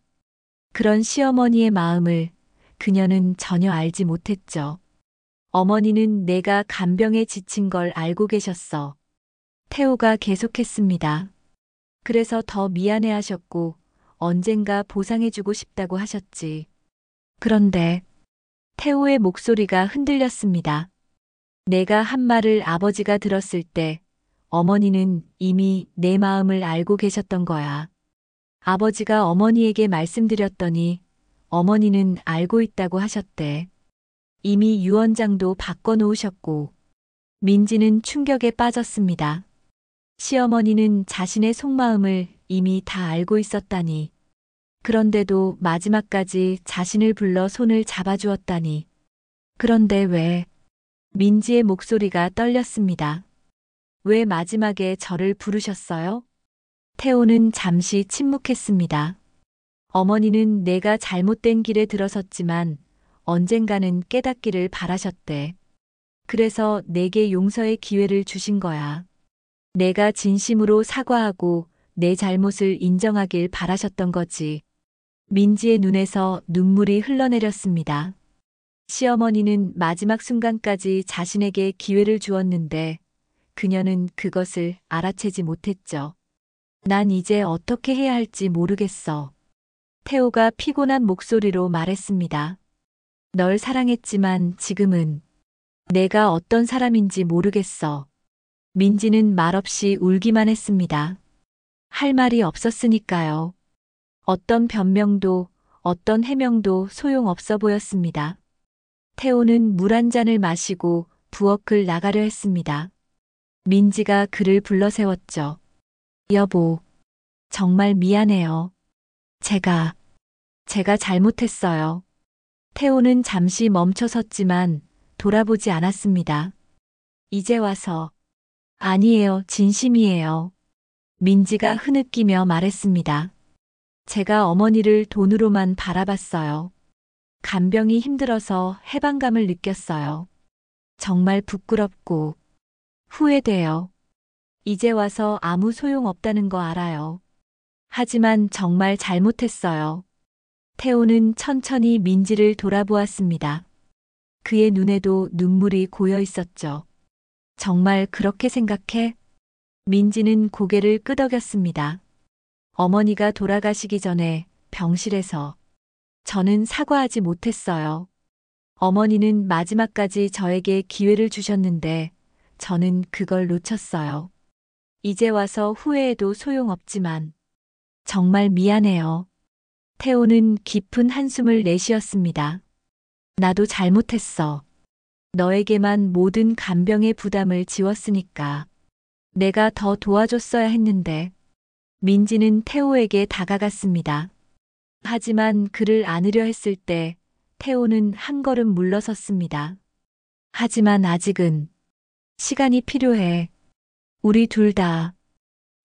그런 시어머니의 마음을 그녀는 전혀 알지 못했죠. 어머니는 내가 간병에 지친 걸 알고 계셨어. 태호가 계속했습니다. 그래서 더 미안해 하셨고 언젠가 보상해주고 싶다고 하셨지. 그런데 태호의 목소리가 흔들렸습니다. 내가 한 말을 아버지가 들었을 때 어머니는 이미 내 마음을 알고 계셨던 거야. 아버지가 어머니에게 말씀드렸더니 어머니는 알고 있다고 하셨대. 이미 유언장도 바꿔놓으셨고. 민지는 충격에 빠졌습니다. 시어머니는 자신의 속마음을 이미 다 알고 있었다니. 그런데도 마지막까지 자신을 불러 손을 잡아주었다니. 그런데 왜? 민지의 목소리가 떨렸습니다. 왜 마지막에 저를 부르셨어요? 태호는 잠시 침묵했습니다. 어머니는 내가 잘못된 길에 들어섰지만 언젠가는 깨닫기를 바라셨대. 그래서 내게 용서의 기회를 주신 거야. 내가 진심으로 사과하고 내 잘못을 인정하길 바라셨던 거지. 민지의 눈에서 눈물이 흘러내렸습니다. 시어머니는 마지막 순간까지 자신에게 기회를 주었는데 그녀는 그것을 알아채지 못했죠. 난 이제 어떻게 해야 할지 모르겠어. 태호가 피곤한 목소리로 말했습니다. 널 사랑했지만 지금은 내가 어떤 사람인지 모르겠어. 민지는 말없이 울기만 했습니다. 할 말이 없었으니까요. 어떤 변명도 어떤 해명도 소용없어 보였습니다. 태호는 물 한 잔을 마시고 부엌을 나가려 했습니다. 민지가 그를 불러 세웠죠. 여보, 정말 미안해요. 제가 잘못했어요. 태호는 잠시 멈춰 섰지만 돌아보지 않았습니다. 이제 와서 아니에요, 진심이에요. 민지가 흐느끼며 말했습니다. 제가 어머니를 돈으로만 바라봤어요. 간병이 힘들어서 해방감을 느꼈어요. 정말 부끄럽고 후회돼요. 이제 와서 아무 소용 없다는 거 알아요. 하지만 정말 잘못했어요. 태호는 천천히 민지를 돌아보았습니다. 그의 눈에도 눈물이 고여 있었죠. 정말 그렇게 생각해? 민지는 고개를 끄덕였습니다. 어머니가 돌아가시기 전에 병실에서 저는 사과하지 못했어요. 어머니는 마지막까지 저에게 기회를 주셨는데 저는 그걸 놓쳤어요. 이제 와서 후회해도 소용없지만 정말 미안해요. 태호는 깊은 한숨을 내쉬었습니다. 나도 잘못했어. 너에게만 모든 간병의 부담을 지웠으니까. 내가 더 도와줬어야 했는데. 민지는 태호에게 다가갔습니다. 하지만 그를 안으려 했을 때 태호는 한 걸음 물러섰습니다. 하지만 아직은 시간이 필요해. 우리 둘 다.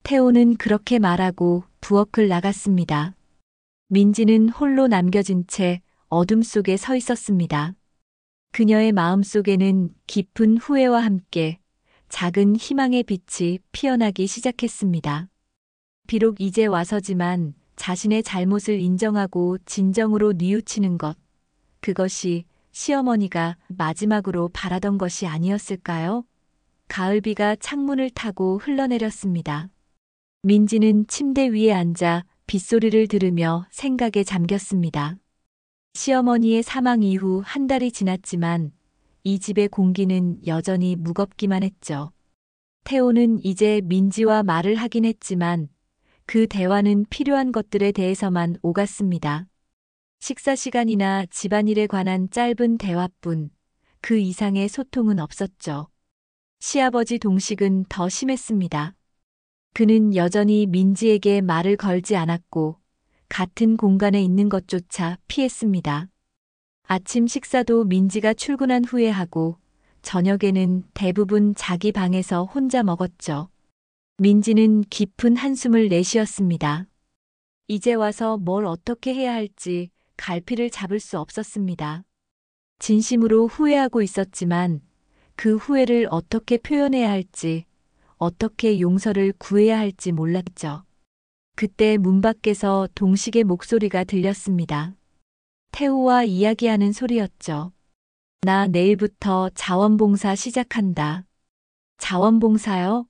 태호는 그렇게 말하고 부엌을 나갔습니다. 민지는 홀로 남겨진 채 어둠 속에 서 있었습니다. 그녀의 마음속에는 깊은 후회와 함께 작은 희망의 빛이 피어나기 시작했습니다. 비록 이제 와서지만 자신의 잘못을 인정하고 진정으로 뉘우치는 것, 그것이 시어머니가 마지막으로 바라던 것이 아니었을까요? 가을비가 창문을 타고 흘러내렸습니다. 민지는 침대 위에 앉아 빗소리를 들으며 생각에 잠겼습니다. 시어머니의 사망 이후 한 달이 지났지만 이 집의 공기는 여전히 무겁기만 했죠. 태호는 이제 민지와 말을 하긴 했지만 그 대화는 필요한 것들에 대해서만 오갔습니다. 식사 시간이나 집안일에 관한 짧은 대화뿐, 그 이상의 소통은 없었죠. 시아버지 동식은 더 심했습니다. 그는 여전히 민지에게 말을 걸지 않았고 같은 공간에 있는 것조차 피했습니다. 아침 식사도 민지가 출근한 후에 하고 저녁에는 대부분 자기 방에서 혼자 먹었죠. 민지는 깊은 한숨을 내쉬었습니다. 이제 와서 뭘 어떻게 해야 할지 갈피를 잡을 수 없었습니다. 진심으로 후회하고 있었지만 그 후회를 어떻게 표현해야 할지, 어떻게 용서를 구해야 할지 몰랐죠. 그때 문 밖에서 동식의 목소리가 들렸습니다. 태우와 이야기하는 소리였죠. 나 내일부터 자원봉사 시작한다. 자원봉사요?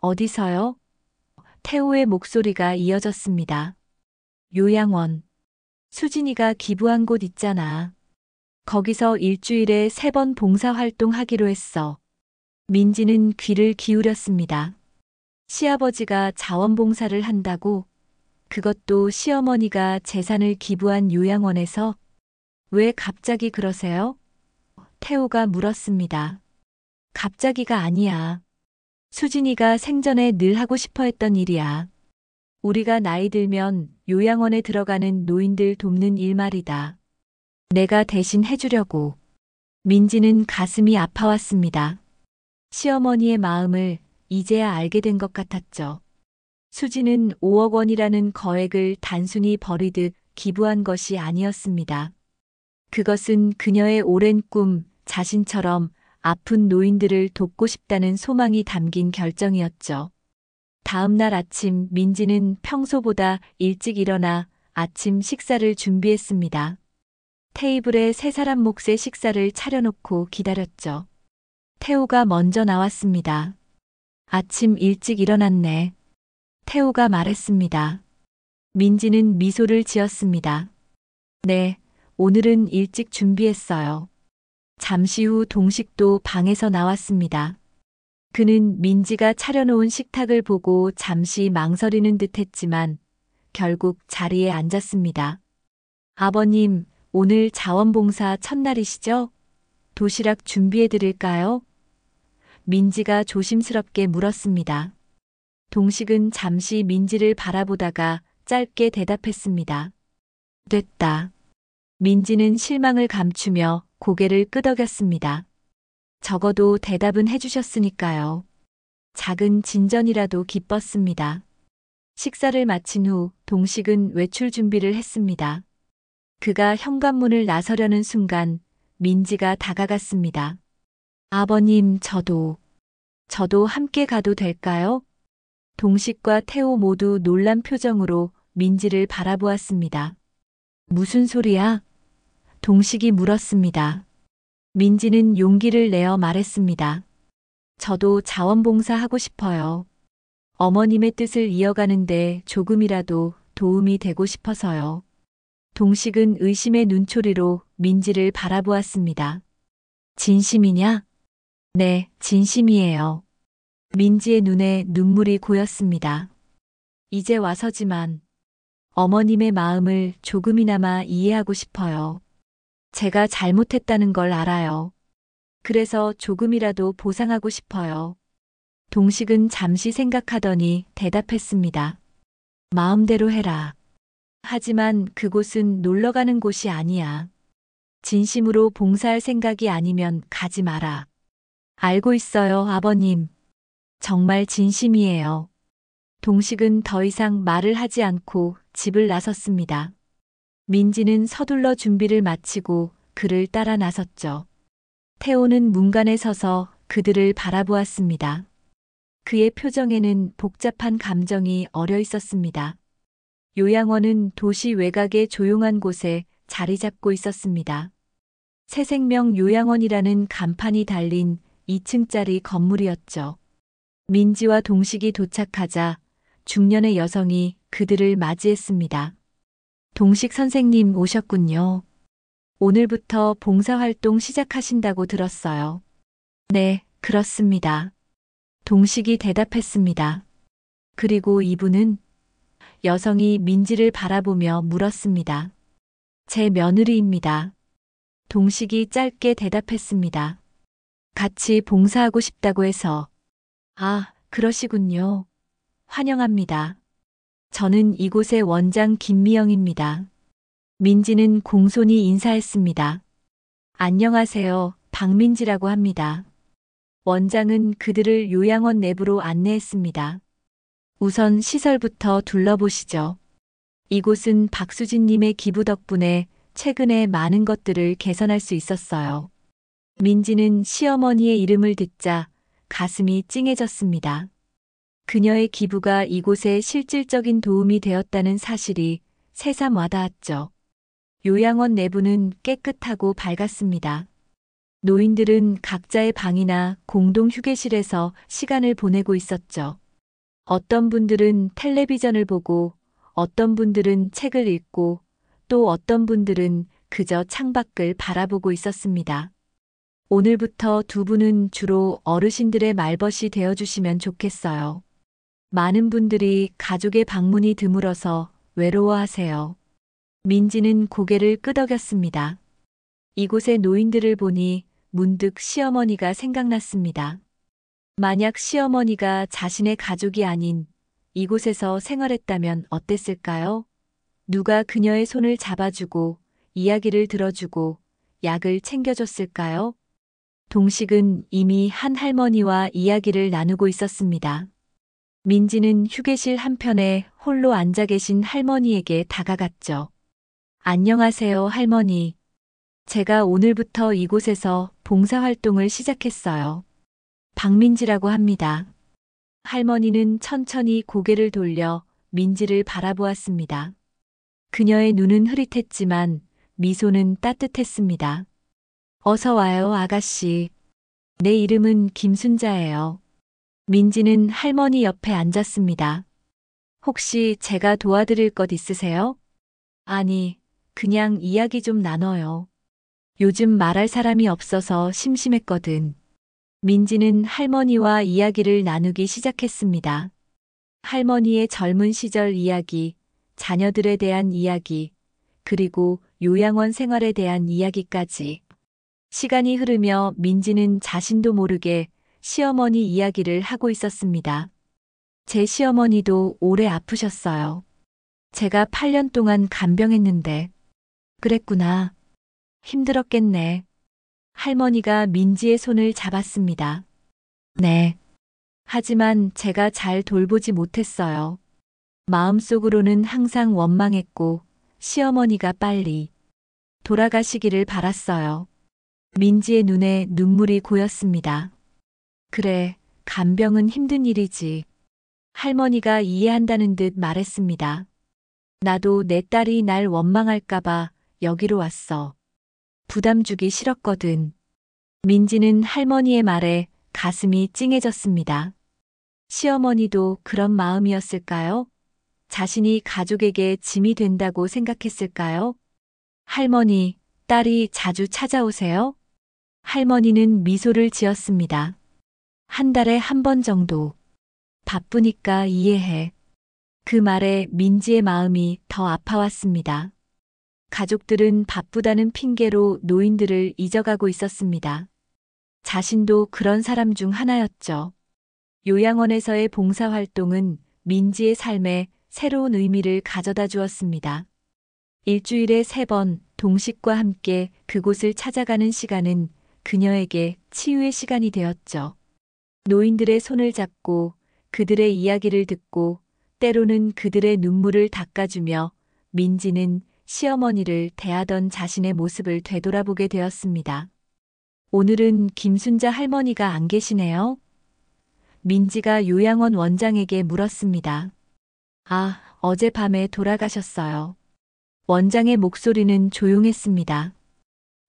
어디서요? 태우의 목소리가 이어졌습니다. 요양원. 수진이가 기부한 곳 있잖아. 거기서 일주일에 3번 봉사활동 하기로 했어. 민지는 귀를 기울였습니다. 시아버지가 자원봉사를 한다고? 그것도 시어머니가 재산을 기부한 요양원에서? 왜 갑자기 그러세요? 태우가 물었습니다. 갑자기가 아니야. 수진이가 생전에 늘 하고 싶어 했던 일이야. 우리가 나이 들면 요양원에 들어가는 노인들 돕는 일 말이다. 내가 대신 해주려고. 민지는 가슴이 아파왔습니다. 시어머니의 마음을 이제야 알게 된 것 같았죠. 수지는 5억 원이라는 거액을 단순히 버리듯 기부한 것이 아니었습니다. 그것은 그녀의 오랜 꿈, 자신처럼 아픈 노인들을 돕고 싶다는 소망이 담긴 결정이었죠. 다음 날 아침 민지는 평소보다 일찍 일어나 아침 식사를 준비했습니다. 테이블에 3사람 몫의 식사를 차려놓고 기다렸죠. 태우가 먼저 나왔습니다. 아침 일찍 일어났네. 태우가 말했습니다. 민지는 미소를 지었습니다. 네, 오늘은 일찍 준비했어요. 잠시 후 동식도 방에서 나왔습니다. 그는 민지가 차려놓은 식탁을 보고 잠시 망설이는 듯 했지만 결국 자리에 앉았습니다. 아버님, 오늘 자원봉사 첫날이시죠? 도시락 준비해 드릴까요? 민지가 조심스럽게 물었습니다. 동식은 잠시 민지를 바라보다가 짧게 대답했습니다. 됐다. 민지는 실망을 감추며 고개를 끄덕였습니다. 적어도 대답은 해주셨으니까요. 작은 진전이라도 기뻤습니다. 식사를 마친 후 동식은 외출 준비를 했습니다. 그가 현관문을 나서려는 순간 민지가 다가갔습니다. 아버님, 저도 함께 가도 될까요? 동식과 태호 모두 놀란 표정으로 민지를 바라보았습니다. 무슨 소리야? 동식이 물었습니다. 민지는 용기를 내어 말했습니다. 저도 자원봉사 하고 싶어요. 어머님의 뜻을 이어가는데 조금이라도 도움이 되고 싶어서요. 동식은 의심의 눈초리로 민지를 바라보았습니다. 진심이냐? 네, 진심이에요. 민지의 눈에 눈물이 고였습니다. 이제 와서지만 어머님의 마음을 조금이나마 이해하고 싶어요. 제가 잘못했다는 걸 알아요. 그래서 조금이라도 보상하고 싶어요. 동식은 잠시 생각하더니 대답했습니다. 마음대로 해라. 하지만 그곳은 놀러 가는 곳이 아니야. 진심으로 봉사할 생각이 아니면 가지 마라. 알고 있어요, 아버님. 정말 진심이에요. 동식은 더 이상 말을 하지 않고 집을 나섰습니다. 민지는 서둘러 준비를 마치고 그를 따라 나섰죠. 태호는 문간에 서서 그들을 바라보았습니다. 그의 표정에는 복잡한 감정이 어려 있었습니다. 요양원은 도시 외곽의 조용한 곳에 자리 잡고 있었습니다. 새생명 요양원이라는 간판이 달린 2층짜리 건물이었죠. 민지와 동식이 도착하자 중년의 여성이 그들을 맞이했습니다. 동식 선생님 오셨군요. 오늘부터 봉사활동 시작하신다고 들었어요. 네, 그렇습니다. 동식이 대답했습니다. 그리고 이분은? 여성이 민지를 바라보며 물었습니다. 제 며느리입니다. 동식이 짧게 대답했습니다. 같이 봉사하고 싶다고 해서. 아, 그러시군요. 환영합니다. 저는 이곳의 원장 김미영입니다. 민지는 공손히 인사했습니다. 안녕하세요, 박민지라고 합니다. 원장은 그들을 요양원 내부로 안내했습니다. 우선 시설부터 둘러보시죠. 이곳은 박수진님의 기부 덕분에 최근에 많은 것들을 개선할 수 있었어요. 민지는 시어머니의 이름을 듣자 가슴이 찡해졌습니다. 그녀의 기부가 이곳에 실질적인 도움이 되었다는 사실이 새삼 와닿았죠. 요양원 내부는 깨끗하고 밝았습니다. 노인들은 각자의 방이나 공동 휴게실에서 시간을 보내고 있었죠. 어떤 분들은 텔레비전을 보고, 어떤 분들은 책을 읽고, 또 어떤 분들은 그저 창밖을 바라보고 있었습니다. 오늘부터 두 분은 주로 어르신들의 말벗이 되어주시면 좋겠어요. 많은 분들이 가족의 방문이 드물어서 외로워하세요. 민지는 고개를 끄덕였습니다. 이곳의 노인들을 보니 문득 시어머니가 생각났습니다. 만약 시어머니가 자신의 가족이 아닌 이곳에서 생활했다면 어땠을까요? 누가 그녀의 손을 잡아주고 이야기를 들어주고 약을 챙겨줬을까요? 동식은 이미 한 할머니와 이야기를 나누고 있었습니다. 민지는 휴게실 한편에 홀로 앉아 계신 할머니에게 다가갔죠. 안녕하세요, 할머니. 제가 오늘부터 이곳에서 봉사활동을 시작했어요. 박민지라고 합니다. 할머니는 천천히 고개를 돌려 민지를 바라보았습니다. 그녀의 눈은 흐릿했지만 미소는 따뜻했습니다. 어서 와요, 아가씨. 내 이름은 김순자예요. 민지는 할머니 옆에 앉았습니다. 혹시 제가 도와드릴 것 있으세요? 아니, 그냥 이야기 좀 나눠요. 요즘 말할 사람이 없어서 심심했거든. 민지는 할머니와 이야기를 나누기 시작했습니다. 할머니의 젊은 시절 이야기, 자녀들에 대한 이야기, 그리고 요양원 생활에 대한 이야기까지. 시간이 흐르며 민지는 자신도 모르게 시어머니 이야기를 하고 있었습니다. 제 시어머니도 오래 아프셨어요. 제가 8년 동안 간병했는데. 그랬구나. 힘들었겠네. 할머니가 민지의 손을 잡았습니다. 네. 하지만 제가 잘 돌보지 못했어요. 마음속으로는 항상 원망했고 시어머니가 빨리 돌아가시기를 바랐어요. 민지의 눈에 눈물이 고였습니다. 그래, 간병은 힘든 일이지. 할머니가 이해한다는 듯 말했습니다. 나도 내 딸이 날 원망할까봐 여기로 왔어. 부담 주기 싫었거든. 민지는 할머니의 말에 가슴이 찡해졌습니다. 시어머니도 그런 마음이었을까요? 자신이 가족에게 짐이 된다고 생각했을까요? 할머니, 딸이 자주 찾아오세요? 할머니는 미소를 지었습니다. 한 달에 한 번 정도. 바쁘니까 이해해. 그 말에 민지의 마음이 더 아파왔습니다. 가족들은 바쁘다는 핑계로 노인들을 잊어가고 있었습니다. 자신도 그런 사람 중 하나였죠. 요양원에서의 봉사활동은 민지의 삶에 새로운 의미를 가져다 주었습니다. 일주일에 3번 동식과 함께 그곳을 찾아가는 시간은 그녀에게 치유의 시간이 되었죠. 노인들의 손을 잡고 그들의 이야기를 듣고 때로는 그들의 눈물을 닦아주며 민지는 시어머니를 대하던 자신의 모습을 되돌아보게 되었습니다. 오늘은 김순자 할머니가 안 계시네요. 민지가 요양원 원장에게 물었습니다. 아, 어젯밤에 돌아가셨어요. 원장의 목소리는 조용했습니다.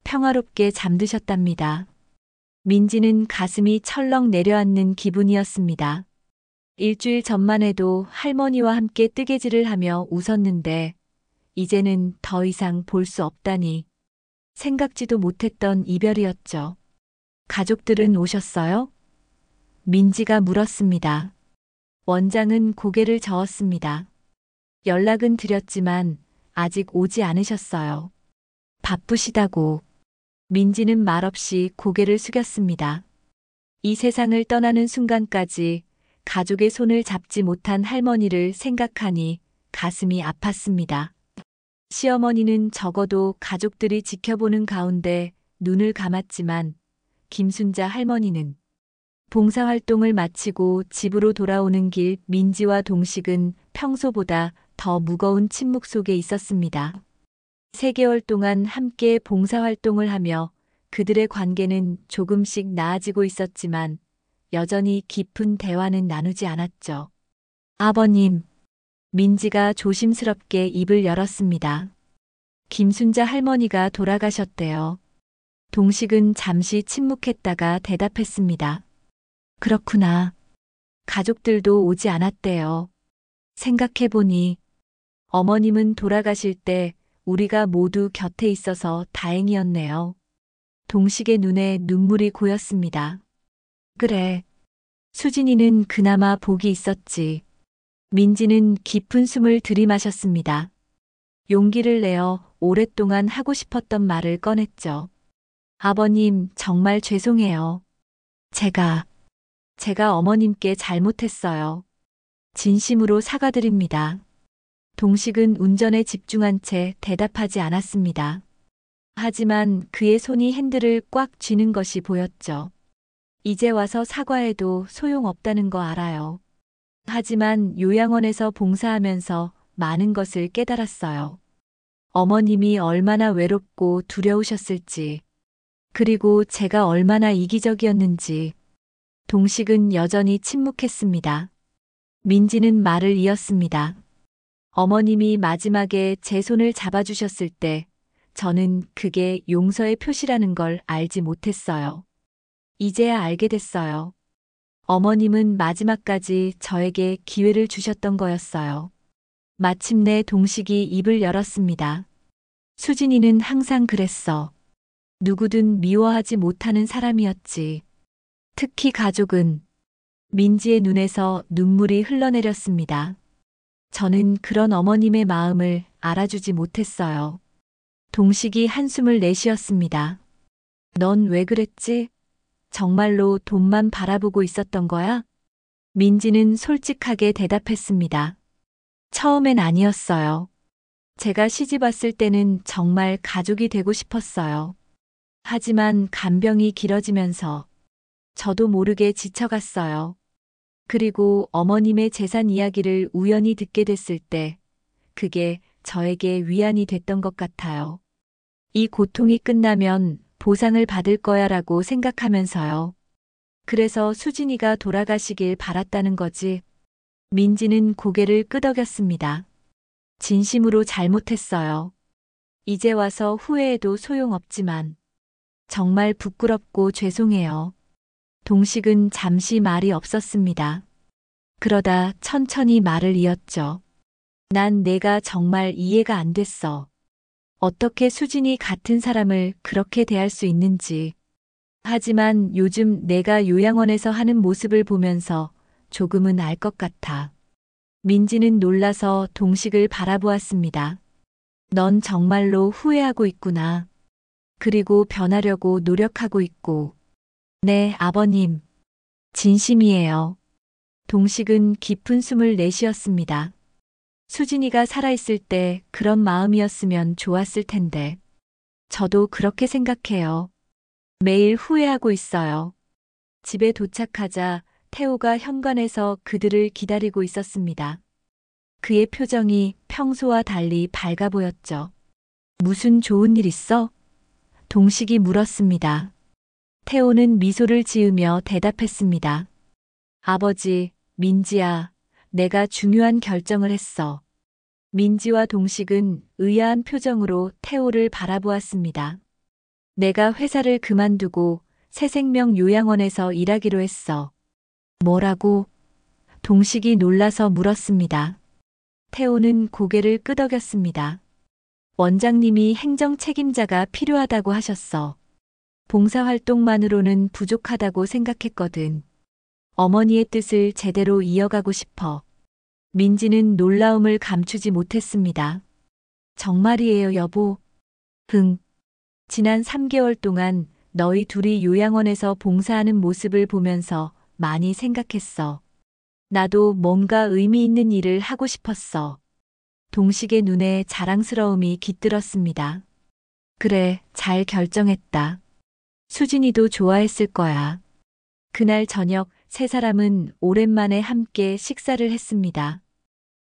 평화롭게 잠드셨답니다. 민지는 가슴이 철렁 내려앉는 기분이었습니다. 일주일 전만 해도 할머니와 함께 뜨개질을 하며 웃었는데 이제는 더 이상 볼 수 없다니 생각지도 못했던 이별이었죠. 가족들은 오셨어요? 민지가 물었습니다. 원장은 고개를 저었습니다. 연락은 드렸지만 아직 오지 않으셨어요. 바쁘시다고. 민지는 말없이 고개를 숙였습니다. 이 세상을 떠나는 순간까지 가족의 손을 잡지 못한 할머니를 생각하니 가슴이 아팠습니다. 시어머니는 적어도 가족들이 지켜보는 가운데 눈을 감았지만 김순자 할머니는 봉사활동을 마치고 집으로 돌아오는 길 민지와 동식은 평소보다 더 무거운 침묵 속에 있었습니다. 3개월 동안 함께 봉사활동을 하며 그들의 관계는 조금씩 나아지고 있었지만 여전히 깊은 대화는 나누지 않았죠. 아버님, 민지가 조심스럽게 입을 열었습니다. 김순자 할머니가 돌아가셨대요. 동식은 잠시 침묵했다가 대답했습니다. 그렇구나. 가족들도 오지 않았대요. 생각해보니 어머님은 돌아가실 때 우리가 모두 곁에 있어서 다행이었네요. 동식의 눈에 눈물이 고였습니다. 그래. 수진이는 그나마 복이 있었지. 민지는 깊은 숨을 들이마셨습니다. 용기를 내어 오랫동안 하고 싶었던 말을 꺼냈죠. 아버님, 정말 죄송해요. 제가 어머님께 잘못했어요. 진심으로 사과드립니다. 동식은 운전에 집중한 채 대답하지 않았습니다. 하지만 그의 손이 핸들을 꽉 쥐는 것이 보였죠. 이제 와서 사과해도 소용없다는 거 알아요. 하지만 요양원에서 봉사하면서 많은 것을 깨달았어요. 어머님이 얼마나 외롭고 두려우셨을지, 그리고 제가 얼마나 이기적이었는지. 동식은 여전히 침묵했습니다. 민지는 말을 이었습니다. 어머님이 마지막에 제 손을 잡아주셨을 때 저는 그게 용서의 표시라는 걸 알지 못했어요. 이제야 알게 됐어요. 어머님은 마지막까지 저에게 기회를 주셨던 거였어요. 마침내 동식이 입을 열었습니다. 수진이는 항상 그랬어. 누구든 미워하지 못하는 사람이었지. 특히 가족은. 민지의 눈에서 눈물이 흘러내렸습니다. 저는 그런 어머님의 마음을 알아주지 못했어요. 동식이 한숨을 내쉬었습니다. 넌 왜 그랬지? 정말로 돈만 바라보고 있었던 거야? 민지는 솔직하게 대답했습니다. 처음엔 아니었어요. 제가 시집 왔을 때는 정말 가족이 되고 싶었어요. 하지만 간병이 길어지면서 저도 모르게 지쳐갔어요. 그리고 어머님의 재산 이야기를 우연히 듣게 됐을 때 그게 저에게 위안이 됐던 것 같아요. 이 고통이 끝나면 보상을 받을 거야라고 생각하면서요. 그래서 수진이가 돌아가시길 바랐다는 거지. 민지는 고개를 끄덕였습니다. 진심으로 잘못했어요. 이제 와서 후회해도 소용없지만 정말 부끄럽고 죄송해요. 동식은 잠시 말이 없었습니다. 그러다 천천히 말을 이었죠. 난 내가 정말 이해가 안 됐어. 어떻게 수진이 같은 사람을 그렇게 대할 수 있는지. 하지만 요즘 내가 요양원에서 하는 모습을 보면서 조금은 알 것 같아. 민지는 놀라서 동식을 바라보았습니다. 넌 정말로 후회하고 있구나. 그리고 변하려고 노력하고 있고. 네, 아버님. 진심이에요. 동식은 깊은 숨을 내쉬었습니다. 수진이가 살아있을 때 그런 마음이었으면 좋았을 텐데. 저도 그렇게 생각해요. 매일 후회하고 있어요. 집에 도착하자 태호가 현관에서 그들을 기다리고 있었습니다. 그의 표정이 평소와 달리 밝아 보였죠. 무슨 좋은 일 있어? 동식이 물었습니다. 태호는 미소를 지으며 대답했습니다. 아버지, 민지야, 내가 중요한 결정을 했어. 민지와 동식은 의아한 표정으로 태호를 바라보았습니다. 내가 회사를 그만두고 새생명 요양원에서 일하기로 했어. 뭐라고? 동식이 놀라서 물었습니다. 태호는 고개를 끄덕였습니다. 원장님이 행정 책임자가 필요하다고 하셨어. 봉사활동만으로는 부족하다고 생각했거든. 어머니의 뜻을 제대로 이어가고 싶어. 민지는 놀라움을 감추지 못했습니다. 정말이에요, 여보. 지난 3개월 동안 너희 둘이 요양원에서 봉사하는 모습을 보면서 많이 생각했어. 나도 뭔가 의미 있는 일을 하고 싶었어. 동식의 눈에 자랑스러움이 깃들었습니다. 그래, 잘 결정했다. 수진이도 좋아했을 거야. 그날 저녁 세 사람은 오랜만에 함께 식사를 했습니다.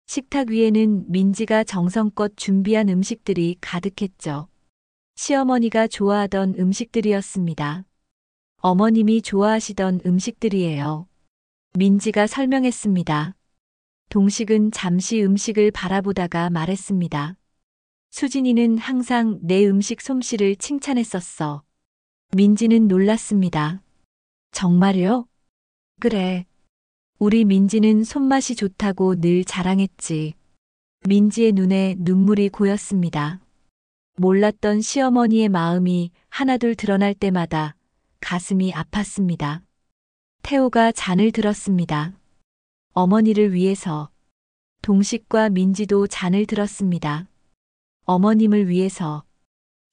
식탁 위에는 민지가 정성껏 준비한 음식들이 가득했죠. 시어머니가 좋아하던 음식들이었습니다. 어머님이 좋아하시던 음식들이에요. 민지가 설명했습니다. 동식은 잠시 음식을 바라보다가 말했습니다. 수진이는 항상 내 음식 솜씨를 칭찬했었어. 민지는 놀랐습니다. 정말요? 그래. 우리 민지는 손맛이 좋다고 늘 자랑했지. 민지의 눈에 눈물이 고였습니다. 몰랐던 시어머니의 마음이 하나둘 드러날 때마다 가슴이 아팠습니다. 태호가 잔을 들었습니다. 어머니를 위해서. 동식과 민지도 잔을 들었습니다. 어머님을 위해서.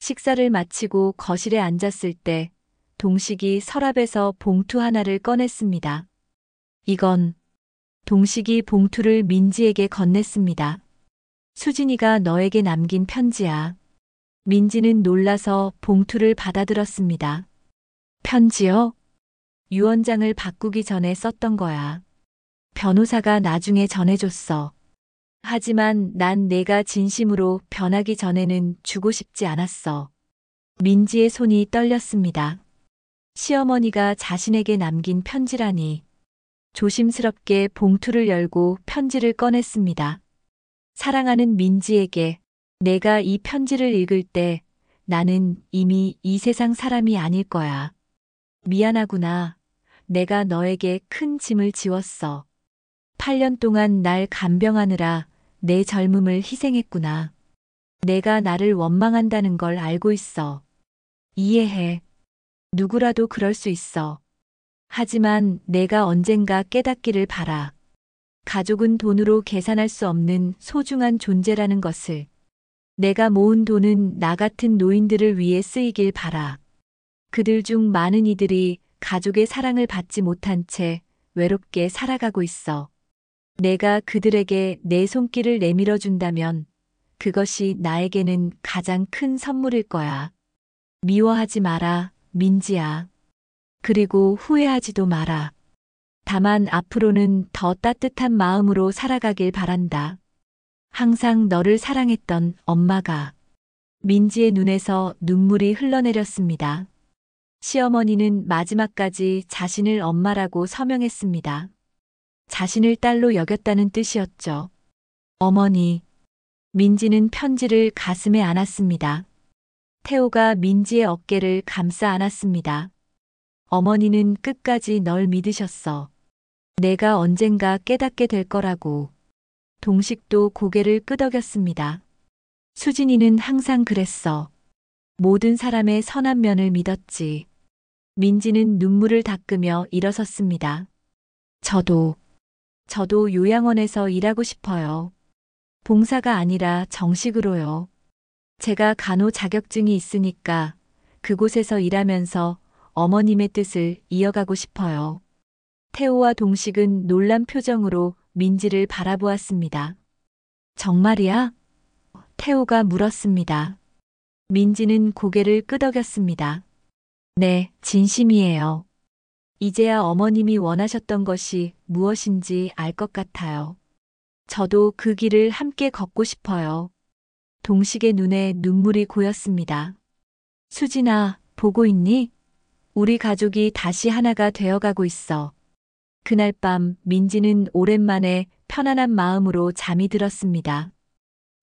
식사를 마치고 거실에 앉았을 때 동식이 서랍에서 봉투 하나를 꺼냈습니다. 이건. 동식이 봉투를 민지에게 건넸습니다. 수진이가 너에게 남긴 편지야. 민지는 놀라서 봉투를 받아들었습니다. 편지요? 유언장을 바꾸기 전에 썼던 거야. 변호사가 나중에 전해줬어. 하지만 난 내가 진심으로 변하기 전에는 주고 싶지 않았어. 민지의 손이 떨렸습니다. 시어머니가 자신에게 남긴 편지라니. 조심스럽게 봉투를 열고 편지를 꺼냈습니다. 사랑하는 민지에게. 내가 이 편지를 읽을 때 나는 이미 이 세상 사람이 아닐 거야. 미안하구나. 내가 너에게 큰 짐을 지웠어. 8년 동안 날 간병하느라 내 젊음을 희생했구나. 내가 나를 원망한다는 걸 알고 있어. 이해해. 누구라도 그럴 수 있어. 하지만 내가 언젠가 깨닫기를 바라. 가족은 돈으로 계산할 수 없는 소중한 존재라는 것을. 내가 모은 돈은 나 같은 노인들을 위해 쓰이길 바라. 그들 중 많은 이들이 가족의 사랑을 받지 못한 채 외롭게 살아가고 있어. 내가 그들에게 내 손길을 내밀어 준다면 그것이 나에게는 가장 큰 선물일 거야. 미워하지 마라, 민지야. 그리고 후회하지도 마라. 다만 앞으로는 더 따뜻한 마음으로 살아가길 바란다. 항상 너를 사랑했던 엄마가. 민지의 눈에서 눈물이 흘러내렸습니다. 시어머니는 마지막까지 자신을 엄마라고 서명했습니다. 자신을 딸로 여겼다는 뜻이었죠. 어머니. 민지는 편지를 가슴에 안았습니다. 태호가 민지의 어깨를 감싸 안았습니다. 어머니는 끝까지 널 믿으셨어. 내가 언젠가 깨닫게 될 거라고. 동식도 고개를 끄덕였습니다. 수진이는 항상 그랬어. 모든 사람의 선한 면을 믿었지. 민지는 눈물을 닦으며 일어섰습니다. 저도 요양원에서 일하고 싶어요. 봉사가 아니라 정식으로요. 제가 간호 자격증이 있으니까 그곳에서 일하면서 어머님의 뜻을 이어가고 싶어요. 태호와 동식은 놀란 표정으로 민지를 바라보았습니다. 정말이야? 태호가 물었습니다. 민지는 고개를 끄덕였습니다. 네, 진심이에요. 이제야 어머님이 원하셨던 것이 무엇인지 알 것 같아요. 저도 그 길을 함께 걷고 싶어요. 동식의 눈에 눈물이 고였습니다. 수진아, 보고 있니? 우리 가족이 다시 하나가 되어가고 있어. 그날 밤 민지는 오랜만에 편안한 마음으로 잠이 들었습니다.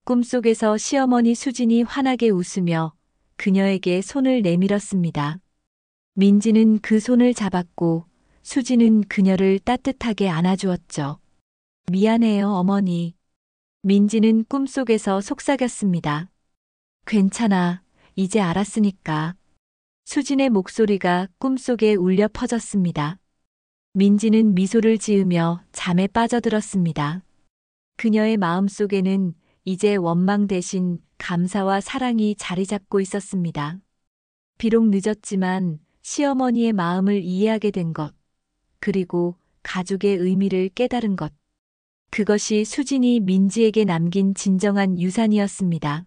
꿈속에서 시어머니 수진이 환하게 웃으며 그녀에게 손을 내밀었습니다. 민지는 그 손을 잡았고 수진은 그녀를 따뜻하게 안아주었죠. 미안해요, 어머니. 민지는 꿈속에서 속삭였습니다. 괜찮아, 이제 알았으니까. 수진의 목소리가 꿈속에 울려 퍼졌습니다. 민지는 미소를 지으며 잠에 빠져들었습니다. 그녀의 마음속에는 이제 원망 대신 감사와 사랑이 자리 잡고 있었습니다. 비록 늦었지만 시어머니의 마음을 이해하게 된 것, 그리고 가족의 의미를 깨달은 것. 그것이 수진이 민지에게 남긴 진정한 유산이었습니다.